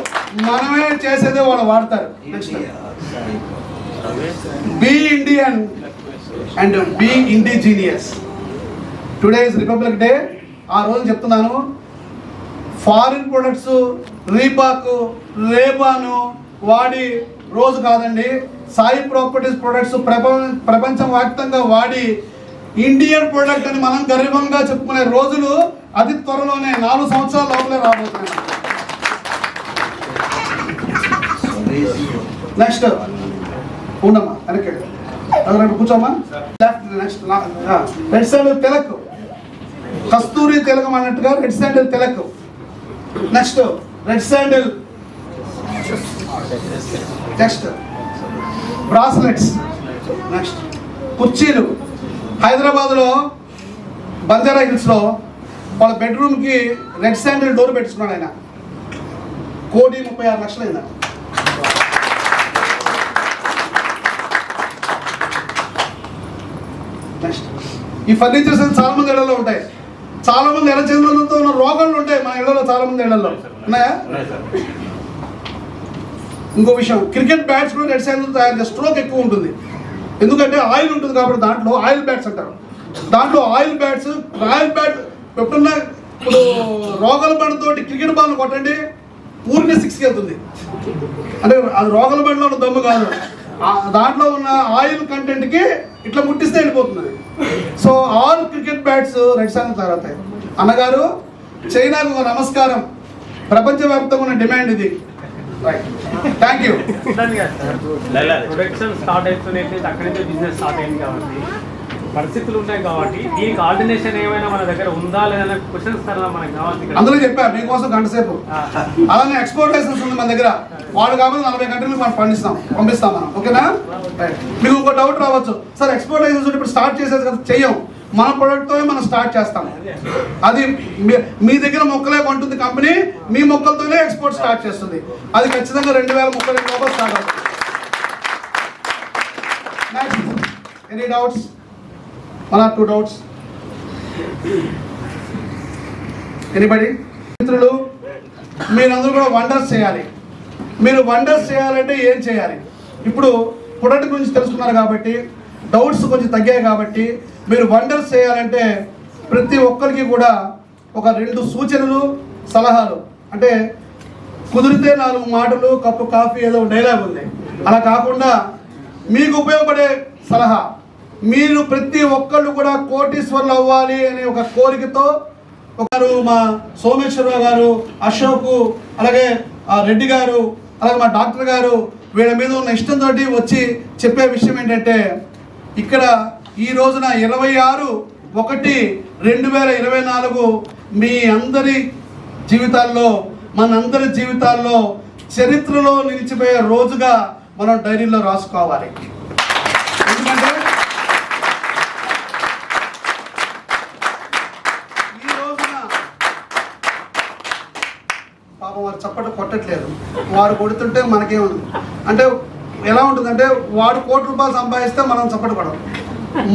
S1: మనమే చేసేదే వాళ్ళు వాడతారు. Next, be Indian and be indigenous. Today is Republic Day. ఆ రోజు చెప్తున్నాను, ఫారిన్ ప్రొడక్ట్స్ రీబాక్, రేబాను వాడి రోజు కాదండి. సాయి ప్రాపర్టీస్ ప్రొడక్ట్స్ ప్రపంచవ్యాప్తంగా వాడి ఇండియన్ ప్రొడక్ట్ అని మనం గర్వంగా చెప్పుకునే రోజులు అతి త్వరలోనే 4 సంవత్సరాల లోపలే రాబోతున్నాయి. నెక్స్ట్ ఉండమ్మా, వెనక్కి కూర్చోమ్మా. నెక్స్ట్ రెడ్ శాండిల్ తిలక్, కస్తూరి తిలకం అన్నట్టుగా red sandal Tilak. Next red sandal, next bracelets, next కుర్చీలు. హైదరాబాద్లో బంజారా హిల్స్లో వాళ్ళ బెడ్రూమ్కి రెడ్ శాండిల్ డోర్ పెట్టుకున్నాడు ఆయన. 1,36,00,000 అయిందా. నెక్స్ట్ ఈ ఫర్నిచర్స్ చాలా మంది ఇళ్లలో ఉంటాయి. చాలా మంది ఎర్రచందనంతో ఉన్న రోగాలు ఉంటాయి మన ఇళ్లలో, చాలా మంది ఇళ్లలో ఉన్నాయా. ఇంకో విషయం, క్రికెట్ బ్యాట్స్ కూడా రెడ్ శాండిల్ తయారు చేసే స్ట్రోక్ ఎక్కువ ఉంటుంది. ఎందుకంటే ఆయిల్ ఉంటుంది కాబట్టి దాంట్లో ఆయిల్ బ్యాట్స్ అంటారు. దాంట్లో ఆయిల్ బ్యాట్స్, రాయల్ బ్యాట్ ఎప్పుడున్నా ఇప్పుడు రోగల బండితోటి క్రికెట్ బాల్ కొట్టండి, ఊరికే 6కి వెళ్తుంది. అంటే అది రోగల బండిలో ఉన్న దమ్ము కాదు, దాంట్లో ఉన్న ఆయిల్ కంటెంట్కి ఇట్లా ముట్టిస్తే వెళ్ళిపోతుంది. So all cricket bats red sandal తయారవుతాయి. అన్నగారు, చైనాకు ఒక నమస్కారం. ప్రపంచవ్యాప్తంగా ఉన్న డిమాండ్ ఇది. Thank you.
S2: ప్రొడక్షన్ స్టార్ట్ అవుతుంది, అక్కడి నుంచి బిజినెస్ స్టార్ట్ అయింది కాబట్టి పరిస్థితులు ఉన్నాయి కాబట్టి దీనికి ఆర్డినేషన్ ఏమైనా మన దగ్గర ఉందా లేదా క్వశ్చన్స్ మనకు కావాలి.
S1: అందులో చెప్పా మీకోసం గంట సేపు. అలానే ఎక్స్పోర్ట్ లైసెన్స్ ఉంది మన దగ్గర. వాడు కాబట్టి 40 కంట్రీలకు మనం పంపిస్తాం మనం. ఓకేనా. మీకు ఇంకో డౌట్ రావచ్చు, సార్ ఎక్స్పోర్ట్ లైసెన్స్ ఇప్పుడు స్టార్ట్ చేసేది కదా. చెయ్యం, మన ప్రొడక్ట్తో మనం స్టార్ట్ చేస్తాం. అది మీ దగ్గర మొక్కలే కొంటుంది కంపెనీ, మీ మొక్కలతోనే ఎక్స్పోర్ట్ స్టార్ట్ చేస్తుంది. అది ఖచ్చితంగా 2032 లోపల స్టార్ట్ అవుతుంది. Any doubts? 1 or 2 doubts? Anybody? మిత్రులు, మీరందరూ కూడా వండర్స్ చేయాలి. మీరు వండర్స్ చేయాలంటే ఏం చేయాలి? ఇప్పుడు ప్రొడక్ట్ గురించి తెలుసుకున్నారు కాబట్టి, డౌట్స్ కొంచెం తగ్గాయి కాబట్టి, మీరు వండర్స్ చేయాలంటే ప్రతి ఒక్కరికి కూడా ఒక 2 సూచనలు, సలహాలు. అంటే కుదిరితే 4 మాటలు, కప్పు కాఫీ, ఏదో డైలాగ్ ఉంది. అలా కాకుండా మీకు ఉపయోగపడే సలహా, మీరు ప్రతి ఒక్కళ్ళు కూడా కోటీశ్వర్లు అవ్వాలి అనే ఒక కోరికతో, ఒకరు మా సోమేశ్వరరావు గారు, అశోక్, అలాగే రెడ్డి గారు, అలాగే మా డాక్టర్ గారు, వీళ్ళ మీద ఉన్న ఇష్టంతో వచ్చి చెప్పే విషయం ఏంటంటే, ఇక్కడ ఈ రోజున 26/1/2024 మీ అందరి జీవితాల్లో, మనందరి జీవితాల్లో చరిత్రలో నిలిచిపోయే రోజుగా మనం డైరీలో రాసుకోవాలి. ఎందుకంటే ఈ రోజున పాపం వారు చప్పట్లు కొట్టట్లేదు, వారు కొడుతుంటే మనకేముంది అంటే ఎలా ఉంటుందంటే, వాడు ₹1,00,00,000 సంపాదిస్తే మనం చప్పట్లు కొడం.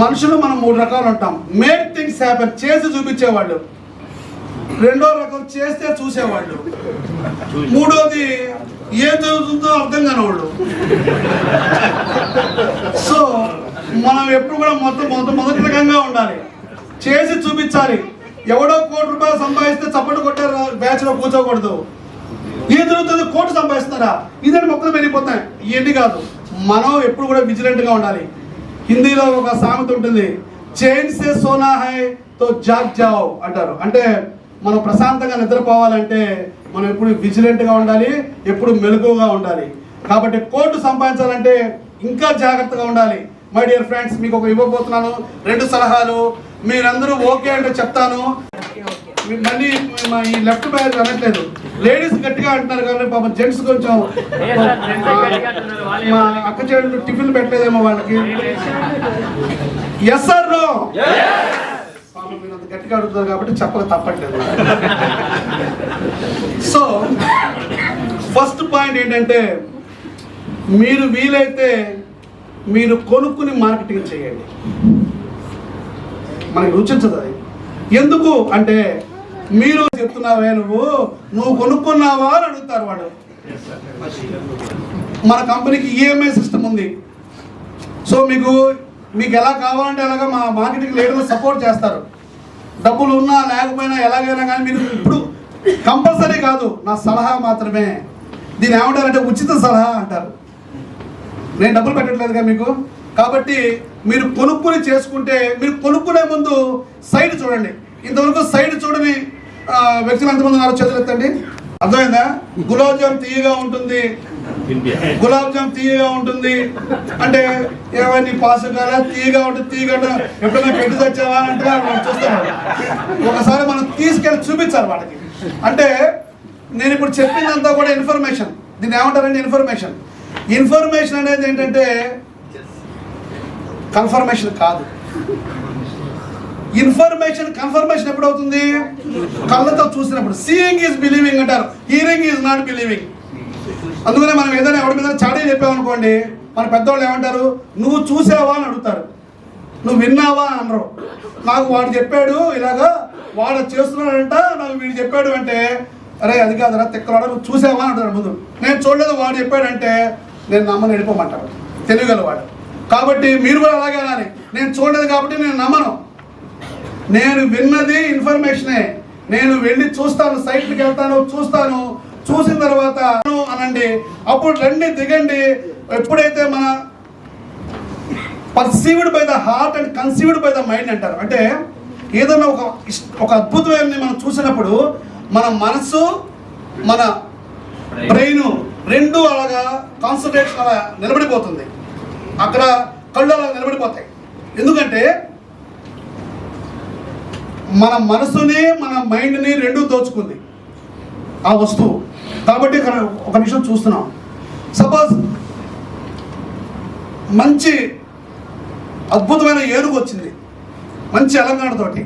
S1: మనుషులు మనం 3 రకాలు ఉంటాం. మేక్ థింగ్స్ హ్యాపెన్, చేసి చూపించేవాళ్ళు. రెండో రకం చేస్తే చూసేవాళ్ళు. మూడోది ఏం జరుగుతుందో అర్థం కానివాళ్ళు. సో మనం ఎప్పుడు కూడా మొదటి రకంగా ఉండాలి, చేసి చూపించాలి. ఎవడో ₹1,00,00,000 సంపాదిస్తే చప్పట్లు కొట్టే బ్యాచ్లో కూర్చోకూడదు. ఏం జరుగుతుంది, 1,00,00,000 సంపాదిస్తారా, ఇదని మొక్కలు పెరిగిపోతాయి. ఇవన్నీ కాదు, మనం ఎప్పుడు కూడా విజిలెంట్గా ఉండాలి. హిందీలో ఒక సామెత ఉంటుంది, చైన్ సే సోనా హై తో జాగ్ జావ్ అంటారు. అంటే మనం ప్రశాంతంగా నిద్రపోవాలంటే మనం ఎప్పుడు విజిలెంట్గా ఉండాలి, ఎప్పుడు మెలకువగా ఉండాలి. కాబట్టి కోర్టు సంపాదించాలంటే ఇంకా జాగ్రత్తగా ఉండాలి. మై డియర్ ఫ్రెండ్స్, మీకు ఒక ఇవ్వబోతున్నాను 2 సలహాలు. మీరందరూ ఓకే అంటే చెప్తాను. మళ్ళీ ఈ లెఫ్ట్ బ్యాగ్ అనట్లేదు, లేడీస్ గట్టిగా అంటున్నారు కానీ పాపం జెంట్స్ కొంచెం మా అక్క చెల్లెలు టిఫిన్ పెట్టలేదేమో వాళ్ళకి. Yes or no? పాపం మీరు అంత గట్టిగా అడుగుతున్నారు కాబట్టి చెప్పక తప్పట్లేదు. సో ఫస్ట్ పాయింట్ ఏంటంటే, మీరు వీలైతే మీరు కొనుక్కుని మార్కెటింగ్ చేయండి. మనకి రుచించదు అది. ఎందుకు అంటే, మీరు చెప్తున్నావే నువ్వు కొనుక్కున్నావా అని అడుగుతారు వాడు. మన కంపెనీకి ఈఎంఐ సిస్టమ్ ఉంది. సో మీకు ఎలా కావాలంటే అలాగా మా మార్కెటింగ్ లీడర్లు సపోర్ట్ చేస్తారు. డబ్బులు ఉన్నా లేకపోయినా ఎలాగైనా కానీ మీరు ఇప్పుడు కంపల్సరీ కాదు, నా సలహా మాత్రమే. దీన్ని ఏమంటారంటే ఉచిత సలహా అంటారు. నేను డబ్బులు పెట్టట్లేదుగా మీకు. కాబట్టి మీరు కొనుక్కుని చేసుకుంటే, మీరు కొనుక్కునే ముందు సైడ్ చూడండి. ఇంతవరకు సైడ్ చూడని వ్యక్తులు ఎంతమంది ఉన్నారో చేతులు ఎత్తండి. అర్థమైందా? గులాబ్ జామ్ తీయగా ఉంటుంది, గులాబ్ జామ్ తీయగా ఉంటుంది అంటే ఏమైనా పాస్ కాలే, తీయగా ఉంటుంది, తీయగా ఎప్పుడైనా పెట్టి తెచ్చావా అంటే మనం చూస్తాం. ఒకసారి మనం తీసుకెళ్ళి చూపించాలి వాళ్ళకి. అంటే నేను ఇప్పుడు చెప్పిందంతా కూడా ఇన్ఫర్మేషన్. దీన్ని ఏమంటారంటే ఇన్ఫర్మేషన్. ఇన్ఫర్మేషన్ అనేది ఏంటంటే కన్ఫర్మేషన్ కాదు. ఇన్ఫర్మేషన్ కన్ఫర్మేషన్ ఎప్పుడు అవుతుంది? కళ్ళతో చూసినప్పుడు. సీయింగ్ ఈజ్ బిలీవింగ్ అంటారు, హియరింగ్ ఈజ్ నాట్ బిలీవింగ్. అందుకనే మనం ఏదైనా ఎవరి మీద చాడీ చెప్పామనుకోండి, మన పెద్దవాళ్ళు ఏమంటారు, నువ్వు చూసావా అని అడుగుతారు, నువ్వు విన్నావా అని అనరు. నాకు వాడు చెప్పాడు ఇలాగా, వాడు చేస్తున్నాడంట, నాకు వీడు చెప్పాడు అంటే, అరే అది కాదురా తిక్కలాడా, నువ్వు చూసావా అని అంటారు ముందు. నేను చూడలేదు వాడు చెప్పాడంటే నేను నమ్మను, వెళ్ళిపోమంటాడు తెలియగలవాడు. కాబట్టి మీరు కూడా అలాగే అనాలి, నేను చూడలేదు కాబట్టి నేను నమ్మను, నేను విన్నది ఇన్ఫర్మేషనే, నేను వెళ్ళి చూస్తాను, సైట్కి వెళ్తాను, చూస్తాను, చూసిన తర్వాత అనండి. అప్పుడు రండి, దిగండి. ఎప్పుడైతే మన perceived by the heart and conceived by the mind అంటారు. అంటే ఏదైనా ఒక అద్భుతమైన మనం చూసినప్పుడు మన మనసు, మన బ్రెయిన్ రెండు అలాగా కాన్సన్ట్రేషన్ అలా నిలబడిపోతుంది. అక్కడ కళ్ళు అలా నిలబడిపోతాయి. ఎందుకంటే మన మనసుని మన మైండ్ని రెండు దోచుకుంది ఆ వస్తువు. కాబట్టి ఇక్కడ ఒక నిమిషం చూస్తున్నాం. సపోజ్ మంచి అద్భుతమైన ఏనుగు వచ్చింది, మంచి అలంకరణతోటి,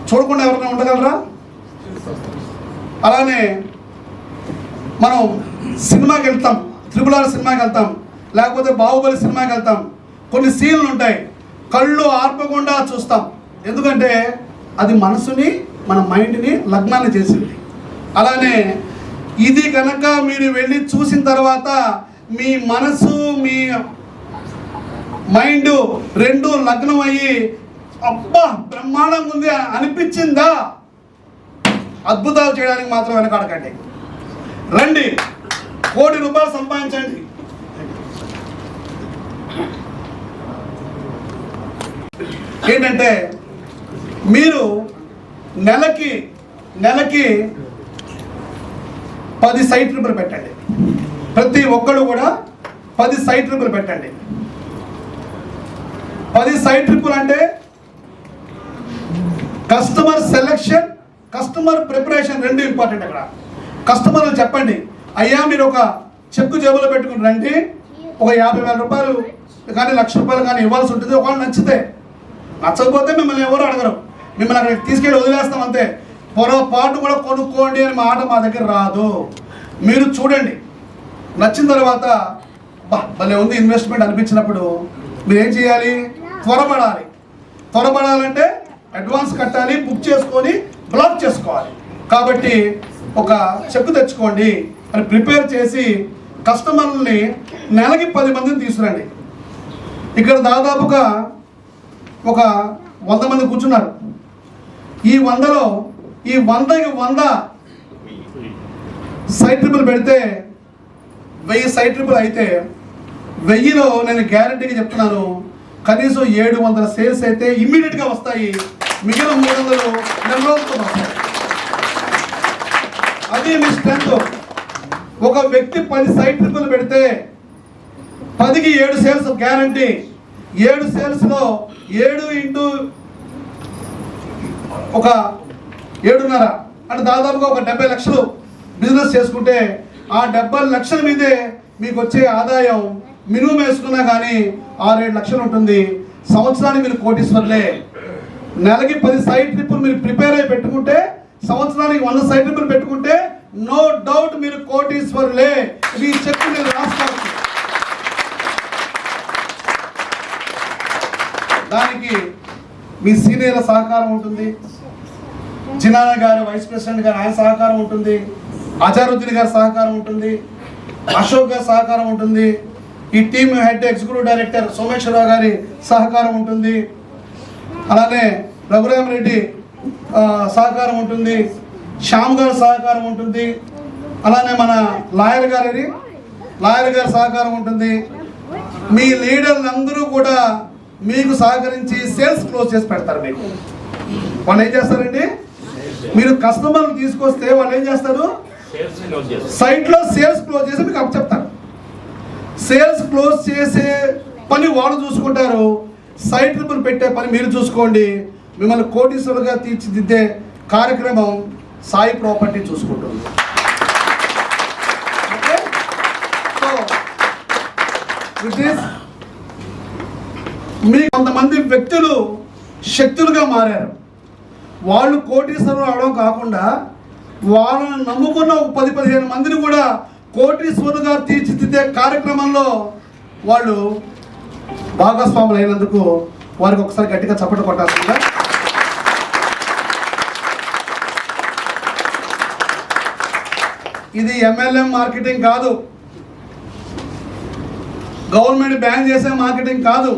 S1: చూడకుండా ఎవరైనా ఉండగలరా? అలానే మనం సినిమాకి వెళ్తాం, RRR సినిమాకి వెళ్తాం, లేకపోతే బాహుబలి సినిమాకి వెళ్తాం. కొన్ని సీన్లు ఉంటాయి, కళ్ళు ఆర్పకుండా చూస్తాం. ఎందుకంటే అది మనసుని, మన మైండ్ని లగ్నాన్ని చేసింది. అలానే ఇది కనుక మీరు వెళ్ళి చూసిన తర్వాత మీ మనసు, మీ మైండ్ రెండు లగ్నం అయ్యి అబ్బా బ్రహ్మాండంగా ఉంది అనిపించిందా, అద్భుతాలు చేయడానికి మాత్రం వెనకాడకండి. రండి, ₹1 కోటి సంపాదించండి. ఏంటంటే మీరు నెలకి 10 సైట్ ట్రిప్పులు పెట్టండి. ప్రతి ఒక్కళ్ళు కూడా 10 సైట్ ట్రిప్పులు పెట్టండి. 10 సైట్ ట్రిప్పులు అంటే కస్టమర్ సెలెక్షన్, కస్టమర్ ప్రిపరేషన్ రెండు ఇంపార్టెంట్. అక్కడ కస్టమర్లు చెప్పండి, అయ్యా మీరు ఒక చెక్కు జేబులో పెట్టుకుని రండి, ఒక ₹50,000 కానీ ₹1,00,000 కానీ ఇవ్వాల్సి ఉంటుంది. ఒకవేళ నచ్చితే, నచ్చకపోతే మిమ్మల్ని ఎవరు అడగరు, మిమ్మల్ని అక్కడికి తీసుకెళ్ళి వదిలేస్తాం అంతే. పొరపాటు కూడా కొనుక్కోండి అని మాట మా దగ్గర రాదు. మీరు చూడండి, నచ్చిన తర్వాత భలే ఉంది ఇన్వెస్ట్మెంట్ అనిపించినప్పుడు మీరు ఏం చేయాలి? త్వరపడాలి. త్వరపడాలంటే అడ్వాన్స్ కట్టాలి, బుక్ చేసుకొని బ్లాక్ చేసుకోవాలి. కాబట్టి ఒక చెక్కు తెచ్చుకోండి అని ప్రిపేర్ చేసి కస్టమర్లని నెలకి 10 మందిని తీసుకురండి. ఇక్కడ దాదాపుగా ఒక 100 మంది కూర్చున్నారు. ఈ 100లో ఈ 100కి 100 సైట్ ట్రిపుల్ పెడితే 1000 సైట్ ట్రిపుల్ అయితే 1000లో నేను గ్యారంటీగా చెప్తున్నాను, కనీసం 700 సేల్స్ అయితే ఇమ్మీడియట్గా వస్తాయి. మిగిలిన 300 నెల రోజులతో వస్తాయి. అది మీ స్ట్రెంత్. ఒక వ్యక్తి 10 సైట్ ట్రిప్పులు పెడితే 10కి 7 సేల్స్ గ్యారంటీ. 7 సేల్స్లో 7 ఇంటూ ఒక 7.5 అంటే దాదాపుగా ఒక 70 లక్షలు బిజినెస్ చేసుకుంటే ఆ 70 లక్షల మీదే మీకు వచ్చే ఆదాయం మినిమం వేసుకున్నా కానీ 6-7 లక్షలు ఉంటుంది. సంవత్సరానికి మీరు కోటీశ్వర్లే. నెలకి 10 సైట్ ట్రిప్పులు మీరు ప్రిపేర్ అయి పెట్టుకుంటే, సంవత్సరానికి 100 సైట్ ట్రిప్పులు పెట్టుకుంటే నో డౌట్ మీరు కోటీశ్వర్లే. మీ చెక్ మీరు రాసుకోవచ్చు. దానికి మీ సీనియర్ల సహకారం ఉంటుంది, జినానా గారు వైస్ ప్రెసిడెంట్ గారు ఆయన సహకారం ఉంటుంది, అజారుద్దీన్ గారి సహకారం ఉంటుంది, అశోక్ గారి సహకారం ఉంటుంది, ఈ team head executive director Someswararao గారి సహకారం ఉంటుంది, అలానే రఘురామరెడ్డి సహకారం ఉంటుంది, శ్యామ్ గారి సహకారం ఉంటుంది, అలానే మన లాయర్ గారి సహకారం ఉంటుంది. మీ లీడర్లందరూ కూడా మీకు సహకరించి సేల్స్ క్లోజ్ చేసి పెడతారు. మీకు వాళ్ళు ఏం చేస్తారండి, మీరు కస్టమర్లు తీసుకొస్తే వాళ్ళు ఏం చేస్తారు, సైట్లో సేల్స్ క్లోజ్ చేసి మీకు అప్పచెప్తారు. సేల్స్ క్లోజ్ చేసే పని వాళ్ళు చూసుకుంటారు, సైట్ ట్రిప్పులు పెట్టే పని మీరు చూసుకోండి. మిమ్మల్ని కోటీశ్వరులుగా తీర్చిదిద్దే కార్యక్రమం సాయి ప్రాపర్టీ చూసుకుంటుంది. ఓకే, సో విత్ దిస్ మీ కొంతమంది వ్యక్తులు శక్తులుగా మారారు. వాళ్ళు కోటీశ్వరులు అవడం కాకుండా వాళ్ళని నమ్ముకున్న 10-15 మందిని కూడా కోటీశ్వరులుగా తీర్చిదిద్దే కార్యక్రమంలో వాళ్ళు భాగస్వాములు అయినందుకు వారికి ఒకసారి గట్టిగా చప్పట్లు కొట్టాల్సిందిగా. ఇది MLM మార్కెటింగ్ కాదు, గవర్నమెంట్ బ్యాన్ చేసే మార్కెటింగ్ కాదు,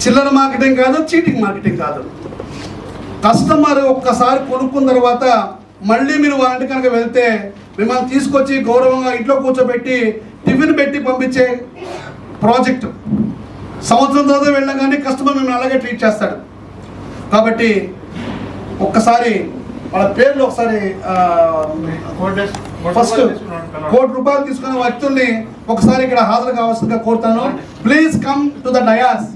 S1: చిల్లర మార్కెటింగ్ కాదు, చీటింగ్ మార్కెటింగ్ కాదు. కస్టమర్ ఒక్కసారి కొనుక్కున్న తర్వాత మళ్ళీ మీరు వాళ్ళంటి కనుక వెళ్తే మిమ్మల్ని తీసుకొచ్చి గౌరవంగా ఇంట్లో కూర్చోబెట్టి టిఫిన్ పెట్టి పంపించే ప్రాజెక్టు. సంవత్సరం తర్వాత వెళ్ళినా కానీ కస్టమర్ మిమ్మల్ని అలాగే ట్రీట్ చేస్తాడు. కాబట్టి ఒక్కసారి వాళ్ళ పేర్లు ఒకసారి ఫస్ట్ ₹1,00,00,000 తీసుకున్న వ్యక్తుల్ని ఒకసారి ఇక్కడ హాజరు కావాల్సిందిగా కోరుతాను. Please come to the dais.